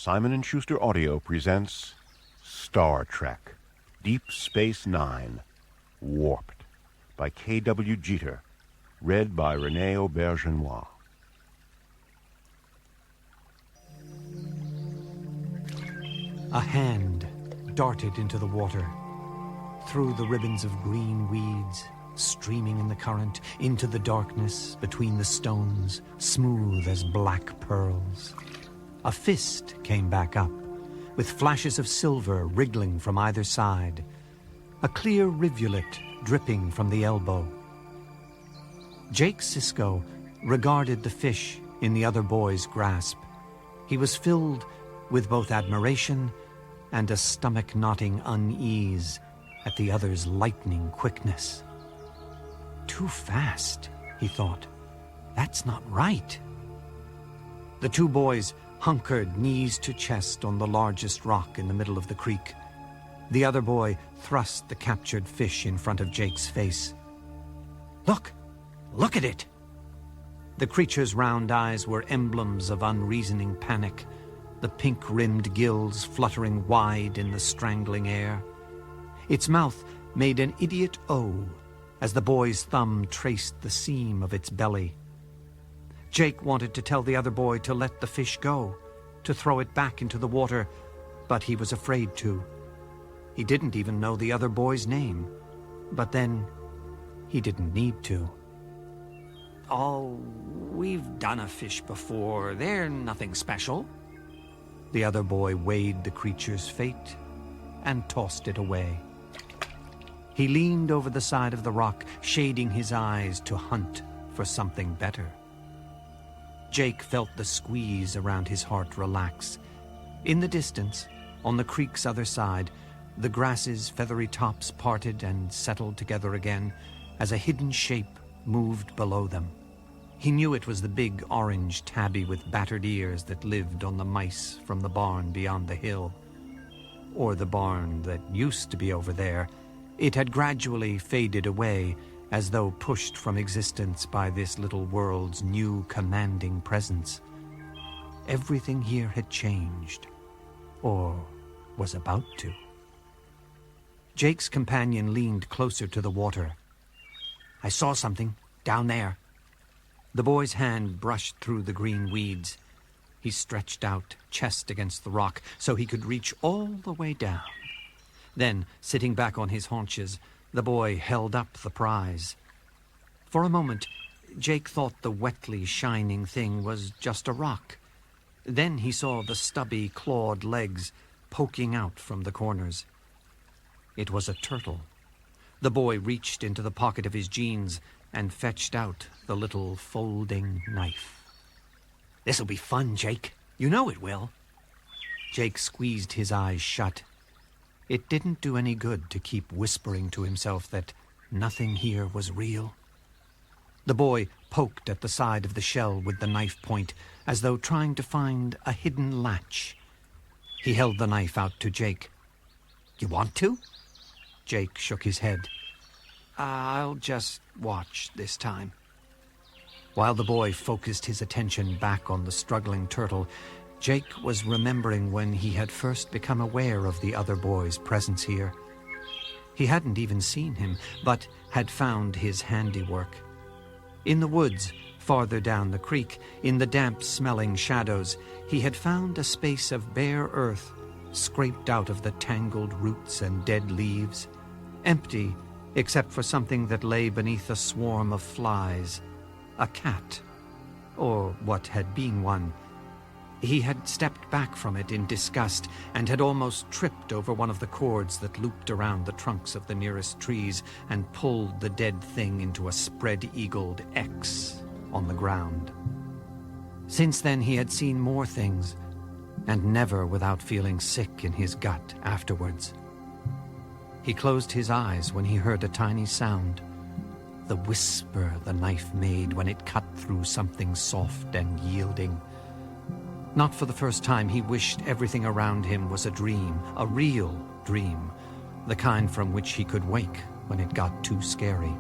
Simon & Schuster Audio presents Star Trek Deep Space Nine, Warped, by K.W. Jeter, read by René Aubergenois. A hand darted into the water, through the ribbons of green weeds, streaming in the current, into the darkness, between the stones, smooth as black pearls. A fist came back up, with flashes of silver wriggling from either side, a clear rivulet dripping from the elbow. Jake Sisko regarded the fish in the other boy's grasp. He was filled with both admiration and a stomach-knotting unease at the other's lightning quickness. Too fast, he thought. That's not right. The two boys hunkered knees to chest on the largest rock in the middle of the creek. The other boy thrust the captured fish in front of Jake's face. Look at it! The creature's round eyes were emblems of unreasoning panic, the pink-rimmed gills fluttering wide in the strangling air. Its mouth made an idiot O as the boy's thumb traced the seam of its belly. Jake wanted to tell the other boy to let the fish go, to throw it back into the water, but he was afraid to. He didn't even know the other boy's name, but then he didn't need to. "Oh, we've done a fish before. They're nothing special." The other boy weighed the creature's fate and tossed it away. He leaned over the side of the rock, shading his eyes to hunt for something better. Jake felt the squeeze around his heart relax. In the distance, on the creek's other side, the grass's feathery tops parted and settled together again as a hidden shape moved below them. He knew it was the big orange tabby with battered ears that lived on the mice from the barn beyond the hill. Or the barn that used to be over there. It had gradually faded away, as though pushed from existence by this little world's new commanding presence. Everything here had changed, or was about to. Jake's companion leaned closer to the water. "I saw something down there." The boy's hand brushed through the green weeds. He stretched out, chest against the rock, so he could reach all the way down. Then, sitting back on his haunches, the boy held up the prize. For a moment, Jake thought the wetly shining thing was just a rock. Then he saw the stubby, clawed legs poking out from the corners. It was a turtle. The boy reached into the pocket of his jeans and fetched out the little folding knife. "This'll be fun, Jake. You know it will." Jake squeezed his eyes shut. It didn't do any good to keep whispering to himself that nothing here was real. The boy poked at the side of the shell with the knife point, as though trying to find a hidden latch. He held the knife out to Jake. "You want to?" Jake shook his head. "I'll just watch this time." While the boy focused his attention back on the struggling turtle, Jake was remembering when he had first become aware of the other boy's presence here. He hadn't even seen him, but had found his handiwork. In the woods, farther down the creek, in the damp-smelling shadows, he had found a space of bare earth, scraped out of the tangled roots and dead leaves, empty except for something that lay beneath a swarm of flies, a cat, or what had been one. He had stepped back from it in disgust and had almost tripped over one of the cords that looped around the trunks of the nearest trees and pulled the dead thing into a spread-eagled X on the ground. Since then he had seen more things, and never without feeling sick in his gut afterwards. He closed his eyes when he heard a tiny sound, the whisper the knife made when it cut through something soft and yielding. Not for the first time, he wished everything around him was a dream, a real dream, the kind from which he could wake when it got too scary.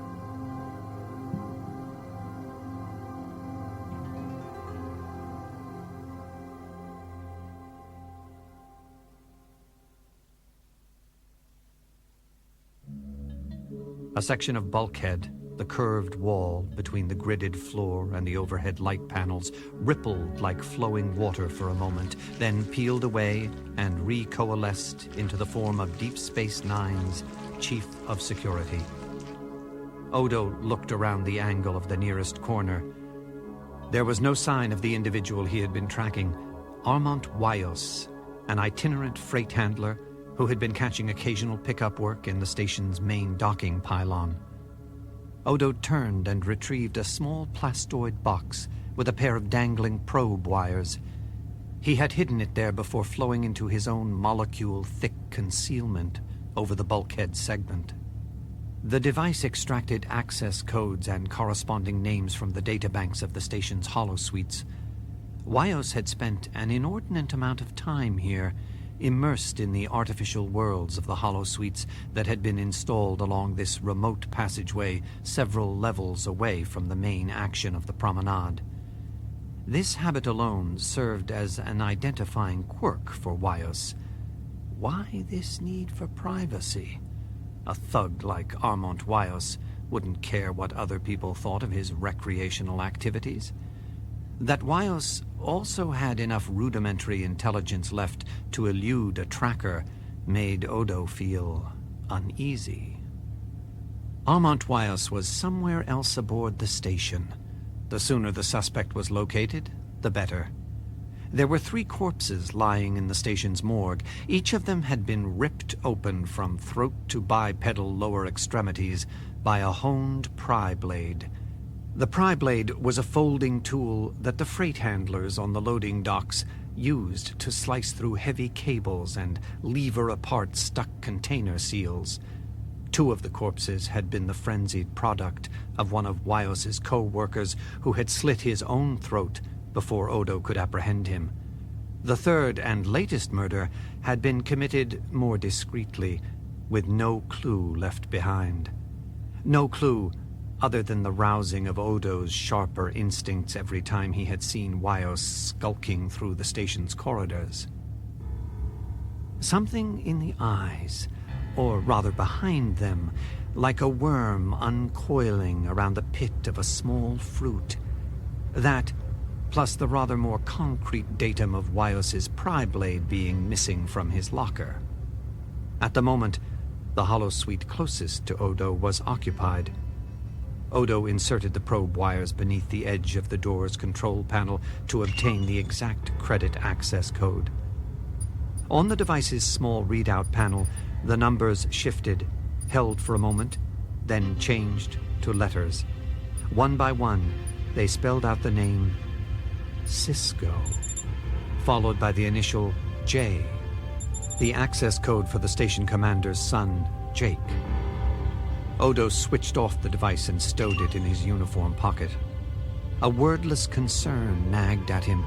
A section of bulkhead, the curved wall between the gridded floor and the overhead light panels, rippled like flowing water for a moment, then peeled away and recoalesced into the form of Deep Space Nine's Chief of Security. Odo looked around the angle of the nearest corner. There was no sign of the individual he had been tracking, Armand Wyos, an itinerant freight handler who had been catching occasional pickup work in the station's main docking pylon. Odo turned and retrieved a small plastoid box with a pair of dangling probe wires. He had hidden it there before flowing into his own molecule-thick concealment over the bulkhead segment. The device extracted access codes and corresponding names from the databanks of the station's holosuites. Wyos had spent an inordinate amount of time here, immersed in the artificial worlds of the holosuites that had been installed along this remote passageway several levels away from the main action of the promenade. This habit alone served as an identifying quirk for Wyos. Why this need for privacy? A thug like Armand Wyos wouldn't care what other people thought of his recreational activities. That Wyos also had enough rudimentary intelligence left to elude a tracker made Odo feel uneasy. Armand Wyos was somewhere else aboard the station. The sooner the suspect was located, the better. There were 3 corpses lying in the station's morgue. Each of them had been ripped open from throat to bipedal lower extremities by a honed pry blade. The pry blade was a folding tool that the freight handlers on the loading docks used to slice through heavy cables and lever apart stuck container seals. 2 of the corpses had been the frenzied product of one of Wyos's co-workers who had slit his own throat before Odo could apprehend him. The 3rd and latest murder had been committed more discreetly, with no clue left behind. No clue other than the rousing of Odo's sharper instincts every time he had seen Wyos skulking through the station's corridors. Something in the eyes, or rather behind them, like a worm uncoiling around the pit of a small fruit. That, plus the rather more concrete datum of Wyos's pry blade being missing from his locker. At the moment, the holosuite closest to Odo was occupied. Odo inserted the probe wires beneath the edge of the door's control panel to obtain the exact credit access code. On the device's small readout panel, the numbers shifted, held for a moment, then changed to letters. One by one, they spelled out the name Cisco, followed by the initial J, the access code for the station commander's son, Jake. Odo switched off the device and stowed it in his uniform pocket. A wordless concern nagged at him,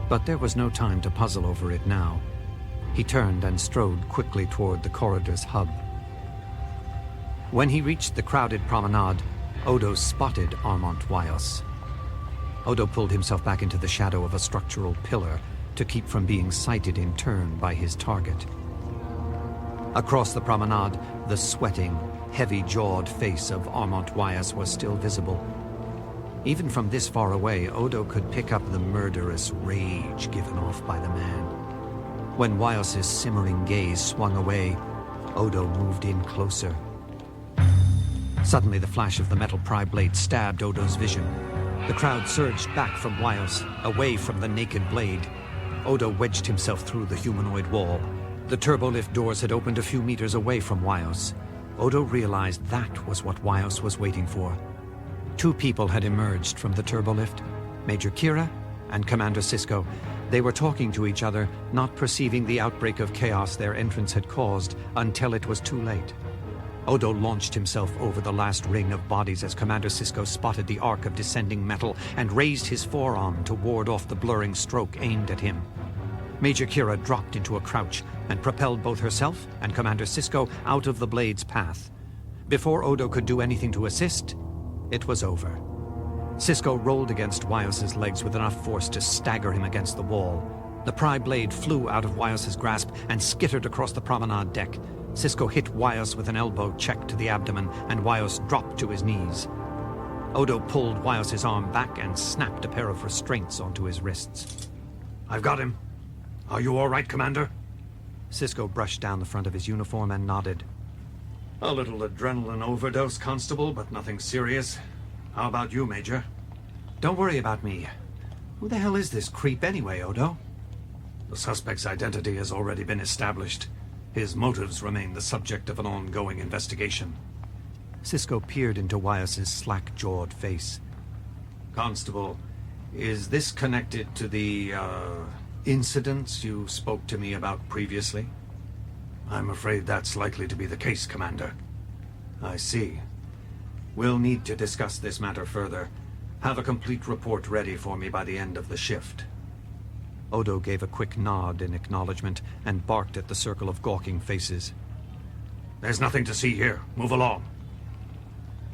but there was no time to puzzle over it now. He turned and strode quickly toward the corridor's hub. When he reached the crowded promenade, Odo spotted Armand Wyos. Odo pulled himself back into the shadow of a structural pillar to keep from being sighted in turn by his target. Across the promenade, the sweating, heavy-jawed face of Armand Wyos was still visible. Even from this far away, Odo could pick up the murderous rage given off by the man. When Wyos's simmering gaze swung away, Odo moved in closer. Suddenly, the flash of the metal pry blade stabbed Odo's vision. The crowd surged back from Wyos, away from the naked blade. Odo wedged himself through the humanoid wall. The turbolift doors had opened a few meters away from Wyos. Odo realized that was what Wyos was waiting for. 2 people had emerged from the turbolift, Major Kira and Commander Sisko. They were talking to each other, not perceiving the outbreak of chaos their entrance had caused until it was too late. Odo launched himself over the last ring of bodies as Commander Sisko spotted the arc of descending metal and raised his forearm to ward off the blurring stroke aimed at him. Major Kira dropped into a crouch and propelled both herself and Commander Sisko out of the blade's path. Before Odo could do anything to assist, it was over. Sisko rolled against Wyos's legs with enough force to stagger him against the wall. The pry blade flew out of Wyos's grasp and skittered across the promenade deck. Cisco hit Wyos with an elbow check to the abdomen, and Wyos dropped to his knees. Odo pulled Wyos' arm back and snapped a pair of restraints onto his wrists. "I've got him. Are you all right, Commander?" Cisco brushed down the front of his uniform and nodded. "A little adrenaline overdose, Constable, but nothing serious. How about you, Major?" Don't worry about me. Who the hell is this creep anyway, Odo? The suspect's identity has already been established. His motives remain the subject of an ongoing investigation. Cisco peered into Wyos' slack-jawed face. "Constable, is this connected to the, incidents you spoke to me about previously?" "I'm afraid that's likely to be the case, Commander." "I see. We'll need to discuss this matter further. Have a complete report ready for me by the end of the shift." Odo gave a quick nod in acknowledgement and barked at the circle of gawking faces. "There's nothing to see here. Move along."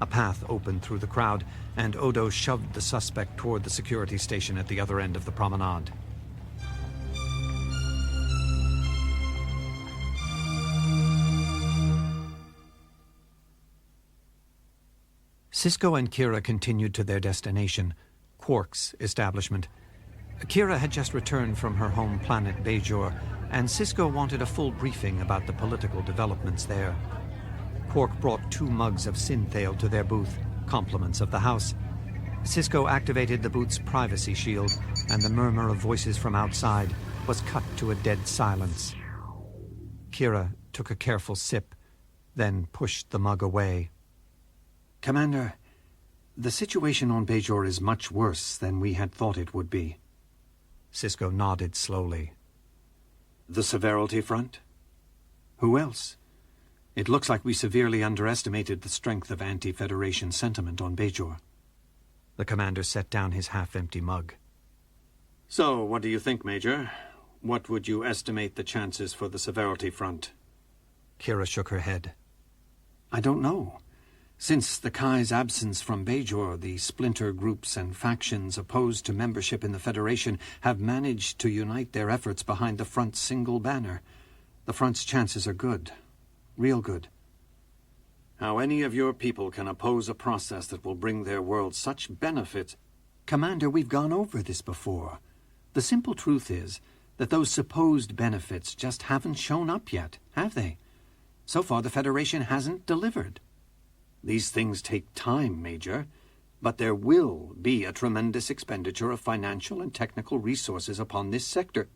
A path opened through the crowd, and Odo shoved the suspect toward the security station at the other end of the promenade. Cisco and Kira continued to their destination, Quark's establishment. Kira had just returned from her home planet, Bajor, and Cisco wanted a full briefing about the political developments there. Quark brought 2 mugs of synthale to their booth, compliments of the house. Cisco activated the booth's privacy shield, and the murmur of voices from outside was cut to a dead silence. Kira took a careful sip, then pushed the mug away. "Commander, the situation on Bajor is much worse than we had thought it would be." Cisco nodded slowly. "The severity front? Who else? It looks like we severely underestimated the strength of anti-Federation sentiment on Bajor." The commander set down his half-empty mug. "So, what do you think, Major? What would you estimate the chances for the severity front?" Kira shook her head. "I don't know. Since the Kai's absence from Bajor, the splinter groups and factions opposed to membership in the Federation have managed to unite their efforts behind the Front's single banner. The Front's chances are good. Real good. How any of your people can oppose a process that will bring their world such benefits... Commander, we've gone over this before. The simple truth is that those supposed benefits just haven't shown up yet, have they? So far, the Federation hasn't delivered. These things take time, Major, but there will be a tremendous expenditure of financial and technical resources upon this sector.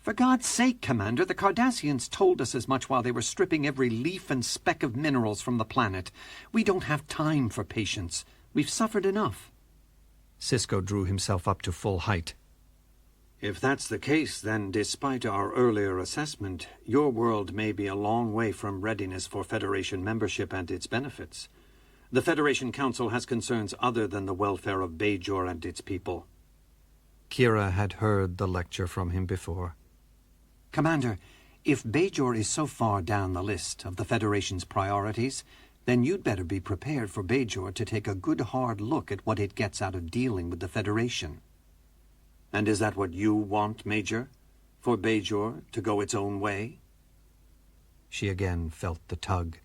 For God's sake, Commander, the Cardassians told us as much while they were stripping every leaf and speck of minerals from the planet. We don't have time for patience. We've suffered enough." Cisco drew himself up to full height. "If that's the case, then despite our earlier assessment, your world may be a long way from readiness for Federation membership and its benefits. The Federation Council has concerns other than the welfare of Bajor and its people." Kira had heard the lecture from him before. "Commander, if Bajor is so far down the list of the Federation's priorities, then you'd better be prepared for Bajor to take a good hard look at what it gets out of dealing with the Federation." "And is that what you want, Major? For Bajor to go its own way?" She again felt the tug,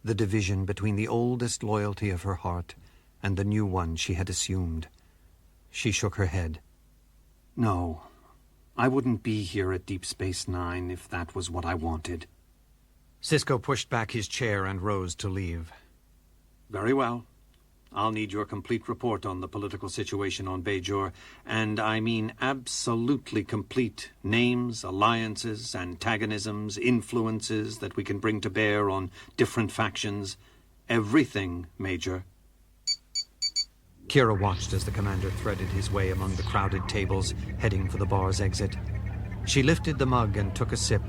the division between the oldest loyalty of her heart and the new one she had assumed. She shook her head. "No, I wouldn't be here at Deep Space Nine if that was what I wanted." Cisco pushed back his chair and rose to leave. "Very well. I'll need your complete report on the political situation on Bajor, and I mean absolutely complete. Names, alliances, antagonisms, influences that we can bring to bear on different factions. Everything, Major." Kira watched as the commander threaded his way among the crowded tables, heading for the bar's exit. She lifted the mug and took a sip,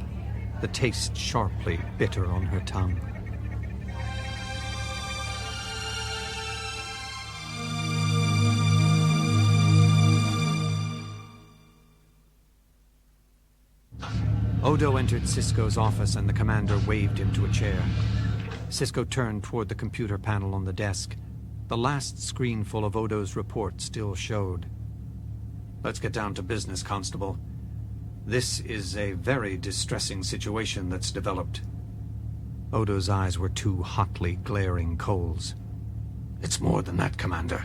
the taste sharply bitter on her tongue. Odo entered Cisco's office and the commander waved him to a chair. Cisco turned toward the computer panel on the desk. The last screen full of Odo's report still showed. "Let's get down to business, Constable. This is a very distressing situation that's developed." Odo's eyes were two hotly glaring coals. It's more than that, Commander.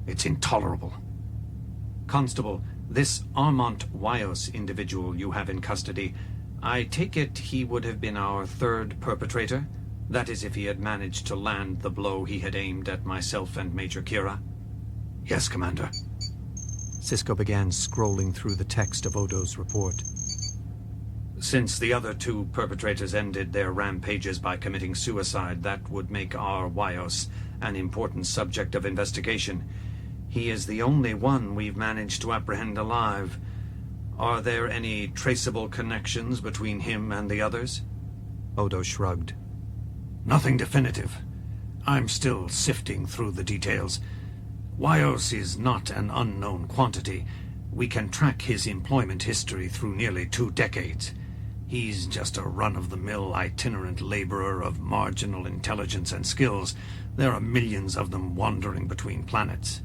It's intolerable. Constable, this Armand Wyos individual you have in custody, I take it he would have been our third perpetrator? That is, if he had managed to land the blow he had aimed at myself and Major Kira? Yes, Commander. Cisco began scrolling through the text of Odo's report. Since the other two perpetrators ended their rampages by committing suicide, that would make our Wyos an important subject of investigation. He is the only one we've managed to apprehend alive. Are there any traceable connections between him and the others? Odo shrugged. Nothing definitive. I'm still sifting through the details. Wyos is not an unknown quantity. We can track his employment history through nearly 2 decades. He's just a run-of-the-mill itinerant laborer of marginal intelligence and skills. There are millions of them wandering between planets.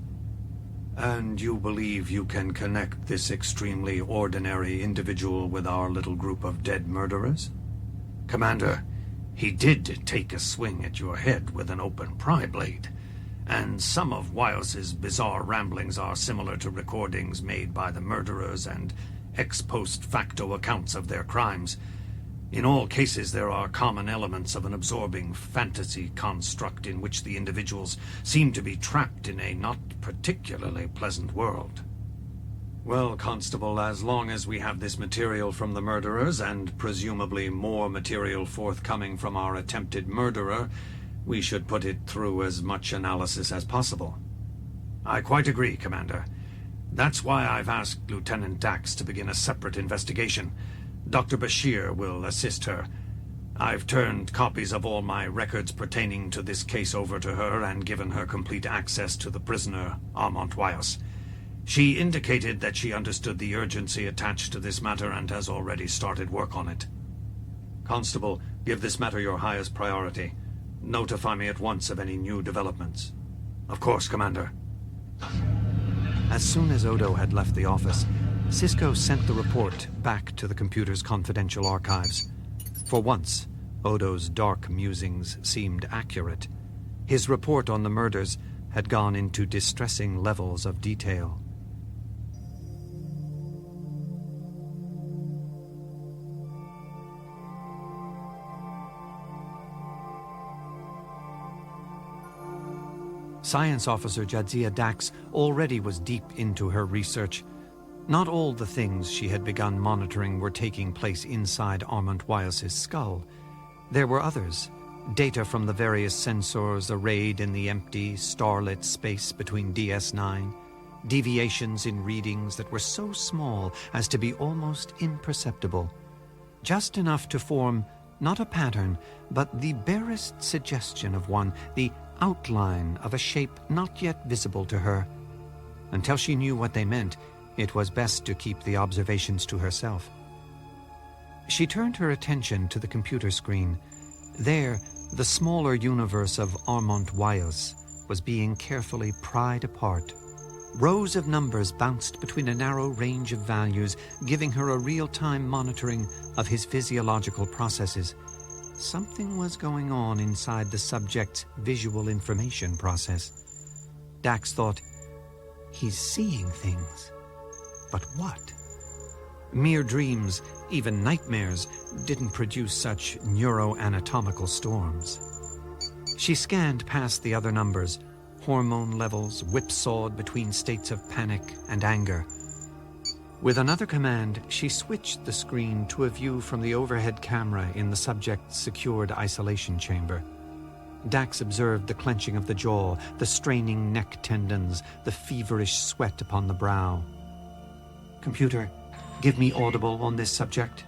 And you believe you can connect this extremely ordinary individual with our little group of dead murderers? Commander, he did take a swing at your head with an open pry blade, and some of Wyos's bizarre ramblings are similar to recordings made by the murderers and ex post facto accounts of their crimes. In all cases, there are common elements of an absorbing fantasy construct in which the individuals seem to be trapped in a not particularly pleasant world. Well, Constable, as long as we have this material from the murderers, and presumably more material forthcoming from our attempted murderer, we should put it through as much analysis as possible. I quite agree, Commander. That's why I've asked Lieutenant Dax to begin a separate investigation. Dr. Bashir will assist her. I've turned copies of all my records pertaining to this case over to her and given her complete access to the prisoner, Armand Wyos. She indicated that she understood the urgency attached to this matter and has already started work on it. Constable, give this matter your highest priority. Notify me at once of any new developments. Of course, Commander. As soon as Odo had left the office, Cisco sent the report back to the computer's confidential archives. For once, Odo's dark musings seemed accurate. His report on the murders had gone into distressing levels of detail. Science Officer Jadzia Dax already was deep into her research. Not all the things she had begun monitoring were taking place inside Armand Wyos's skull. There were others. Data from the various sensors arrayed in the empty, starlit space between DS9. Deviations in readings that were so small as to be almost imperceptible. Just enough to form not a pattern, but the barest suggestion of one, the outline of a shape not yet visible to her. Until she knew what they meant, it was best to keep the observations to herself. She turned her attention to the computer screen. There, the smaller universe of Armand Wyos was being carefully pried apart. Rows of numbers bounced between a narrow range of values, giving her a real-time monitoring of his physiological processes. Something was going on inside the subject's visual information process. Dax thought, he's seeing things. But what? Mere dreams, even nightmares, didn't produce such neuroanatomical storms. She scanned past the other numbers, hormone levels whipsawed between states of panic and anger. With another command, she switched the screen to a view from the overhead camera in the subject's secured isolation chamber. Dax observed the clenching of the jaw, the straining neck tendons, the feverish sweat upon the brow. Computer, give me audible on this subject.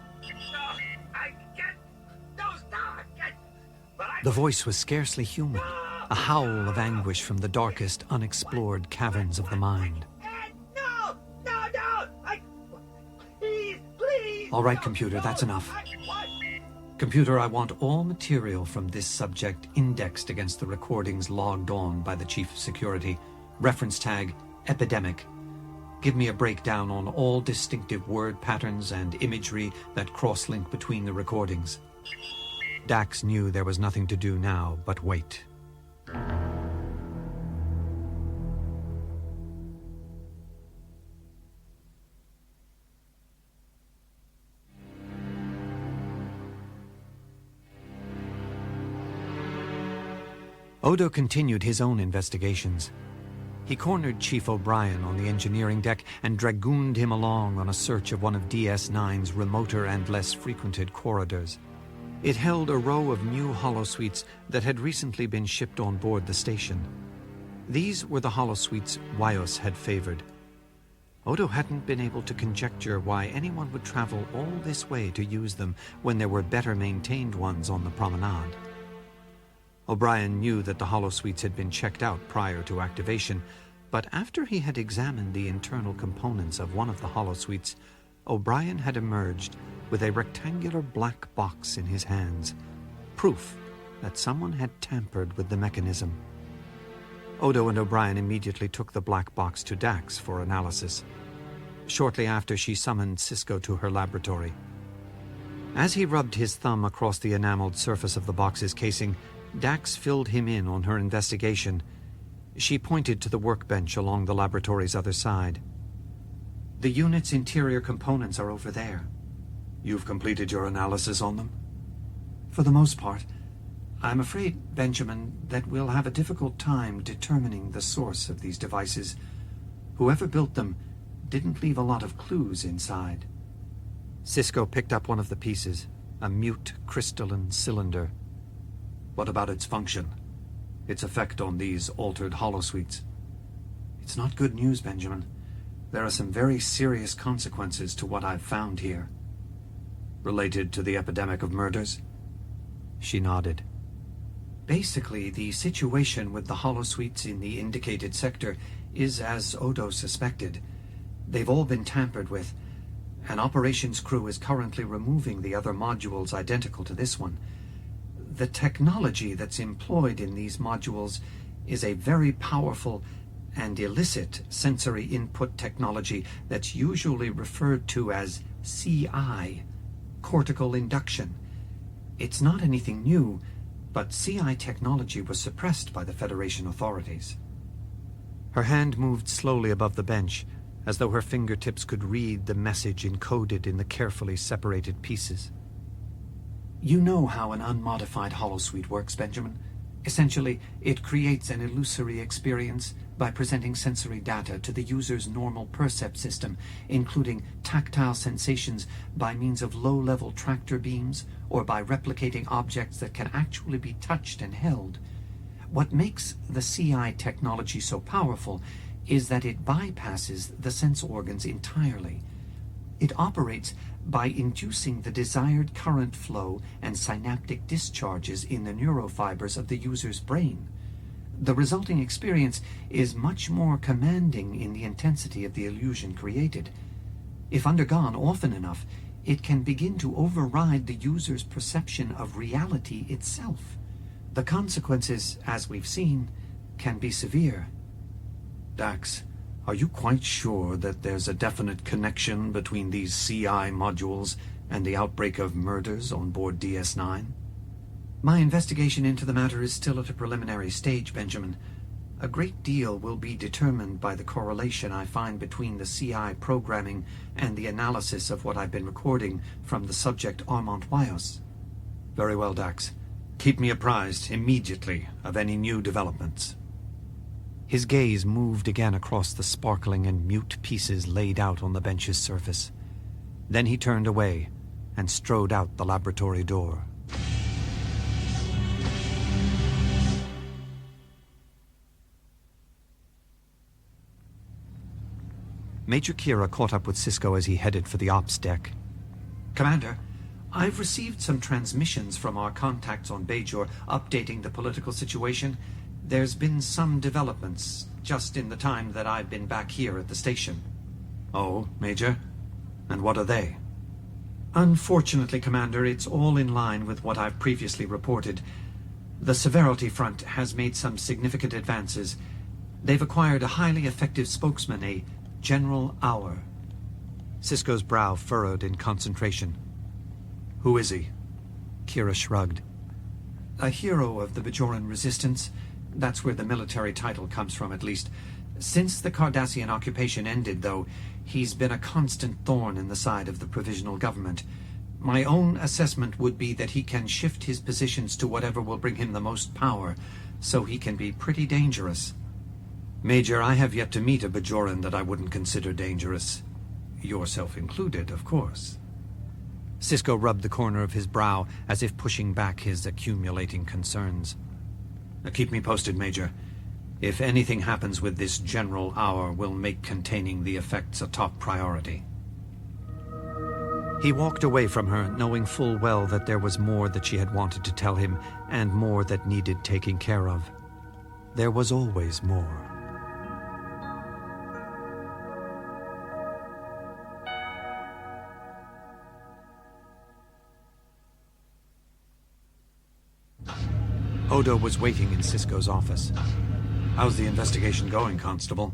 The voice was scarcely human, a howl of anguish from the darkest, unexplored caverns of the mind. All right, computer, that's enough. Computer, I want all material from this subject indexed against the recordings logged on by the Chief of Security. Reference tag, epidemic. Give me a breakdown on all distinctive word patterns and imagery that cross-link between the recordings. Dax knew there was nothing to do now but wait. Odo continued his own investigations. He cornered Chief O'Brien on the engineering deck and dragooned him along on a search of one of DS9's remoter and less frequented corridors. It held a row of new holosuites that had recently been shipped on board the station. These were the holosuites Wyos had favored. Odo hadn't been able to conjecture why anyone would travel all this way to use them when there were better-maintained ones on the promenade. O'Brien knew that the holosuites had been checked out prior to activation, but after he had examined the internal components of one of the holosuites, O'Brien had emerged with a rectangular black box in his hands, proof that someone had tampered with the mechanism. Odo and O'Brien immediately took the black box to Dax for analysis. Shortly after, she summoned Cisco to her laboratory. As he rubbed his thumb across the enameled surface of the box's casing, Dax filled him in on her investigation. She pointed to the workbench along the laboratory's other side. "The unit's interior components are over there." You've completed your analysis on them? "For the most part. I'm afraid, Benjamin, that we'll have a difficult time determining the source of these devices. Whoever built them didn't leave a lot of clues inside." Cisco picked up one of the pieces, a mute crystalline cylinder. What about its function? Its effect on these altered holosuites? "It's not good news, Benjamin. There are some very serious consequences to what I've found here." Related to the epidemic of murders? She nodded. "Basically, the situation with the holosuites in the indicated sector is as Odo suspected. They've all been tampered with. An operations crew is currently removing the other modules identical to this one. The technology that's employed in these modules is a very powerful and illicit sensory input technology that's usually referred to as CI, cortical induction. It's not anything new, but CI technology was suppressed by the Federation authorities." Her hand moved slowly above the bench, as though her fingertips could read the message encoded in the carefully separated pieces. "You know how an unmodified holosuite works, Benjamin. Essentially, it creates an illusory experience by presenting sensory data to the user's normal percept system, including tactile sensations by means of low-level tractor beams or by replicating objects that can actually be touched and held. What makes the CI technology so powerful is that it bypasses the sense organs entirely. It operates by inducing the desired current flow and synaptic discharges in the neurofibers of the user's brain. The resulting experience is much more commanding in the intensity of the illusion created. If undergone often enough, it can begin to override the user's perception of reality itself. The consequences, as we've seen, can be severe." Dax, are you quite sure that there's a definite connection between these CI modules and the outbreak of murders on board DS9? "My investigation into the matter is still at a preliminary stage, Benjamin. A great deal will be determined by the correlation I find between the CI programming and the analysis of what I've been recording from the subject Armand Wyos." Very well, Dax. Keep me apprised immediately of any new developments. His gaze moved again across the sparkling and mute pieces laid out on the bench's surface. Then he turned away and strode out the laboratory door. Major Kira caught up with Cisco as he headed for the ops deck. "Commander, I've received some transmissions from our contacts on Bajor updating the political situation. There's been some developments just in the time that I've been back here at the station." "Oh, Major? And what are they?" "Unfortunately, Commander, it's all in line with what I've previously reported. The Severity Front has made some significant advances. They've acquired a highly effective spokesman, a General Auer." Cisco's brow furrowed in concentration. Who is he? Kira shrugged. A hero of the Bajoran resistance. That's where the military title comes from, at least. Since the Cardassian occupation ended, though, he's been a constant thorn in the side of the provisional government. My own assessment would be that he can shift his positions to whatever will bring him the most power, so he can be pretty dangerous. Major, I have yet to meet a Bajoran that I wouldn't consider dangerous. Yourself included, of course. Sisko rubbed the corner of his brow, as if pushing back his accumulating concerns. Keep me posted, Major. If anything happens with this General Hour, we'll make containing the effects a top priority. He walked away from her, knowing full well that there was more that she had wanted to tell him, and more that needed taking care of. There was always more. Odo was waiting in Sisko's office. How's the investigation going, Constable?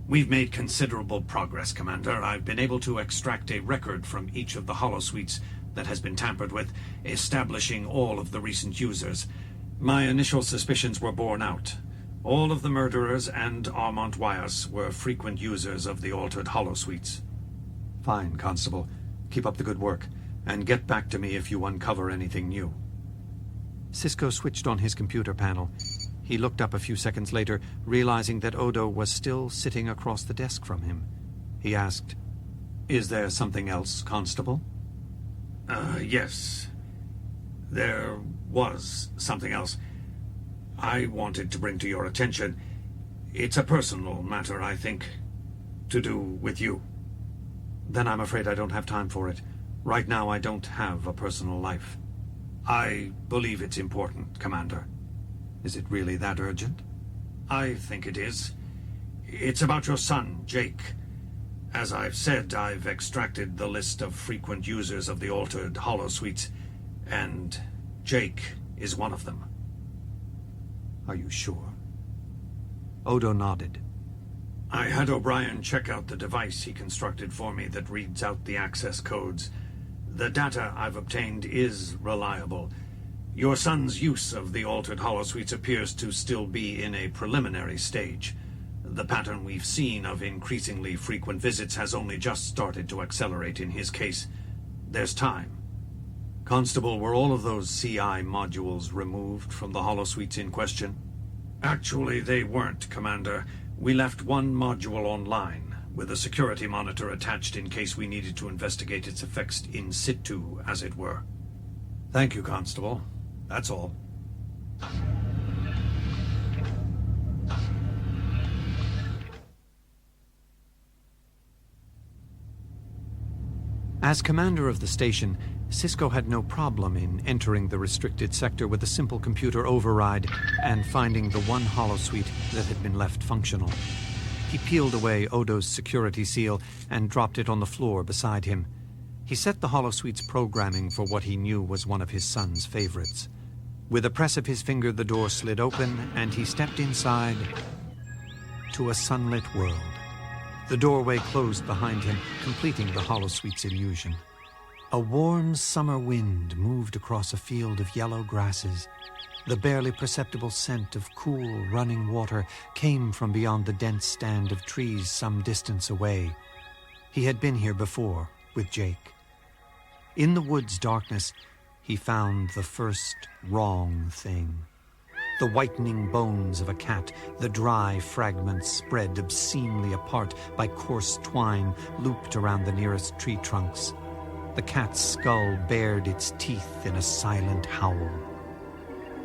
We've made considerable progress, Commander. I've been able to extract a record from each of the holosuites that has been tampered with, establishing all of the recent users. My initial suspicions were borne out. All of the murderers and Armand Wyas were frequent users of the altered holosuites. Fine, Constable. Keep up the good work, and get back to me if you uncover anything new. Sisko switched on his computer panel. He looked up a few seconds later, realizing that Odo was still sitting across the desk from him. He asked, "Is there something else, Constable?" Yes. There was something else I wanted to bring to your attention. It's a personal matter, I think, to do with you. Then I'm afraid I don't have time for it. Right now I don't have a personal life. I believe it's important, Commander. Is it really that urgent? I think it is. It's about your son, Jake. As I've said, I've extracted the list of frequent users of the altered holosuites, and Jake is one of them. Are you sure? Odo nodded. I had O'Brien check out the device he constructed for me that reads out the access codes. The data I've obtained is reliable. Your son's use of the altered holosuites appears to still be in a preliminary stage. The pattern we've seen of increasingly frequent visits has only just started to accelerate in his case. There's time. Constable, were all of those CI modules removed from the holosuites in question? Actually, they weren't, Commander. We left one module online, with a security monitor attached in case we needed to investigate its effects in situ, as it were. Thank you, Constable. That's all. As commander of the station, Sisko had no problem in entering the restricted sector with a simple computer override and finding the one holosuite that had been left functional. He peeled away Odo's security seal and dropped it on the floor beside him. He set the holosuite's programming for what he knew was one of his son's favorites. With a press of his finger, the door slid open, and he stepped inside to a sunlit world. The doorway closed behind him, completing the holosuite's illusion. A warm summer wind moved across a field of yellow grasses. The barely perceptible scent of cool, running water came from beyond the dense stand of trees some distance away. He had been here before, with Jake. In the wood's darkness, he found the first wrong thing. The whitening bones of a cat, the dry fragments spread obscenely apart by coarse twine looped around the nearest tree trunks. The cat's skull bared its teeth in a silent howl.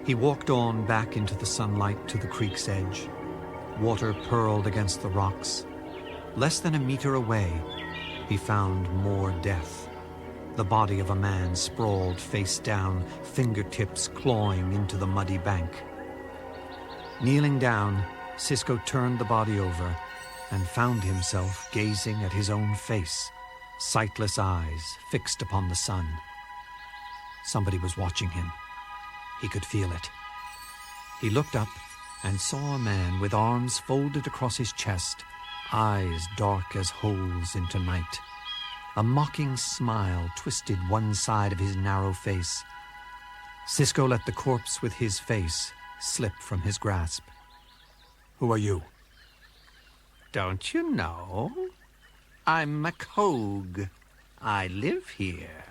He walked on back into the sunlight to the creek's edge. Water purled against the rocks. Less than a meter away, he found more death. The body of a man sprawled face down, fingertips clawing into the muddy bank. Kneeling down, Sisko turned the body over and found himself gazing at his own face, sightless eyes fixed upon the sun. Somebody was watching him. He could feel it. He looked up and saw a man with arms folded across his chest, eyes dark as holes into night. A mocking smile twisted one side of his narrow face. Cisco let the corpse with his face slip from his grasp. Who are you? Don't you know? I'm McHogue. I live here.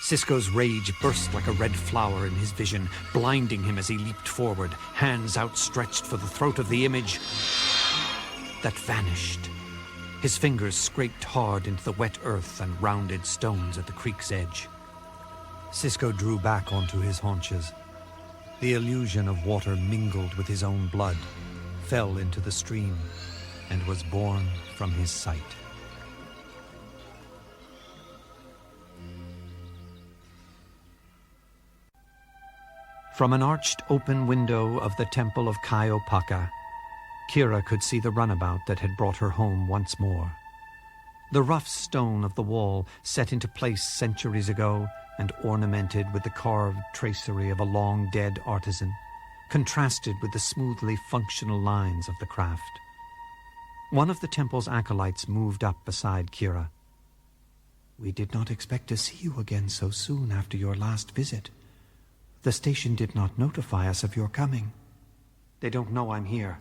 Cisco's rage burst like a red flower in his vision, blinding him as he leaped forward, hands outstretched for the throat of the image that vanished. His fingers scraped hard into the wet earth and rounded stones at the creek's edge. Cisco drew back onto his haunches. The illusion of water mingled with his own blood, fell into the stream, and was born from his sight. From an arched open window of the temple of Kaiopaka, Kira could see the runabout that had brought her home once more. The rough stone of the wall, set into place centuries ago and ornamented with the carved tracery of a long-dead artisan, contrasted with the smoothly functional lines of the craft. One of the temple's acolytes moved up beside Kira. "We did not expect to see you again so soon after your last visit. The station did not notify us of your coming." "They don't know I'm here.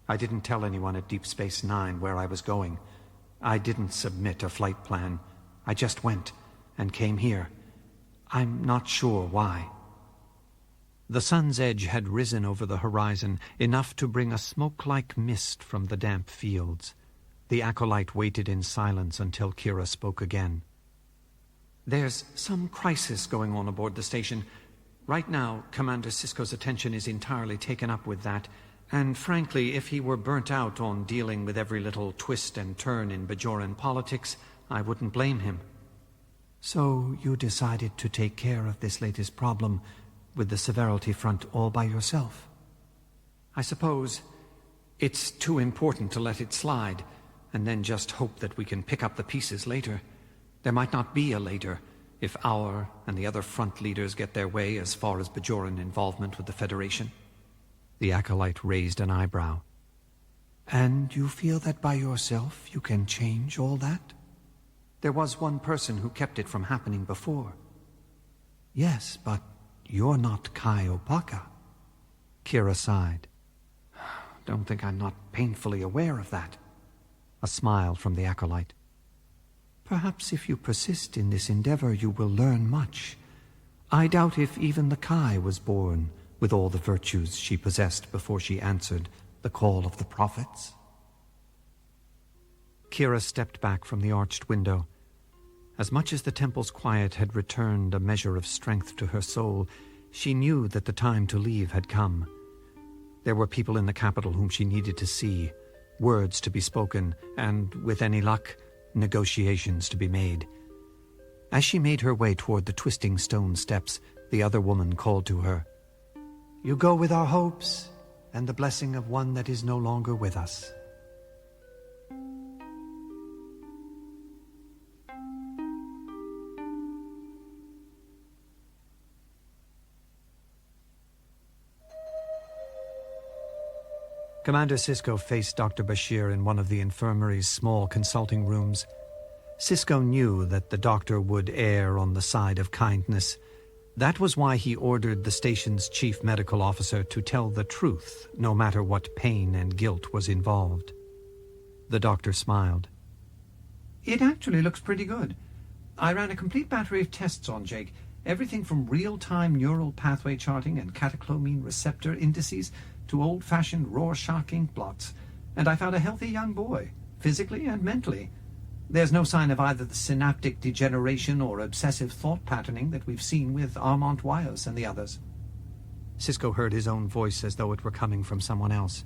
I didn't tell anyone at Deep Space Nine where I was going. I didn't submit a flight plan. I just went and came here. I'm not sure why." The sun's edge had risen over the horizon, enough to bring a smoke-like mist from the damp fields. The acolyte waited in silence until Kira spoke again. "There's some crisis going on aboard the station. Right now, Commander Cisco's attention is entirely taken up with that, and frankly, if he were burnt out on dealing with every little twist and turn in Bajoran politics, I wouldn't blame him." "So you decided to take care of this latest problem with the severity front all by yourself?" "I suppose it's too important to let it slide, and then just hope that we can pick up the pieces later. There might not be a later, if our and the other front leaders get their way as far as Bajoran involvement with the Federation." The acolyte raised an eyebrow. "And you feel that by yourself you can change all that?" "There was one person who kept it from happening before." "Yes, but you're not Kaiopaka." Kira sighed. "Don't think I'm not painfully aware of that." A smile from the acolyte. "Perhaps if you persist in this endeavor you will learn much. I doubt if even the Kai was born with all the virtues she possessed before she answered the call of the prophets." Kira stepped back from the arched window. As much as the temple's quiet had returned a measure of strength to her soul, she knew that the time to leave had come. There were people in the capital whom she needed to see, words to be spoken, and, with any luck, negotiations to be made. As she made her way toward the twisting stone steps, the other woman called to her. "You go with our hopes and the blessing of one that is no longer with us." Commander Cisco faced Dr. Bashir in one of the infirmary's small consulting rooms. Cisco knew that the doctor would err on the side of kindness. That was why he ordered the station's chief medical officer to tell the truth, no matter what pain and guilt was involved. The doctor smiled. "It actually looks pretty good. I ran a complete battery of tests on Jake. Everything from real-time neural pathway charting and catecholamine receptor indices to old-fashioned Rorschaching plots. And I found a healthy young boy, physically and mentally. There's no sign of either the synaptic degeneration or obsessive thought patterning that we've seen with Armand Wyos and the others." Cisco heard his own voice as though it were coming from someone else.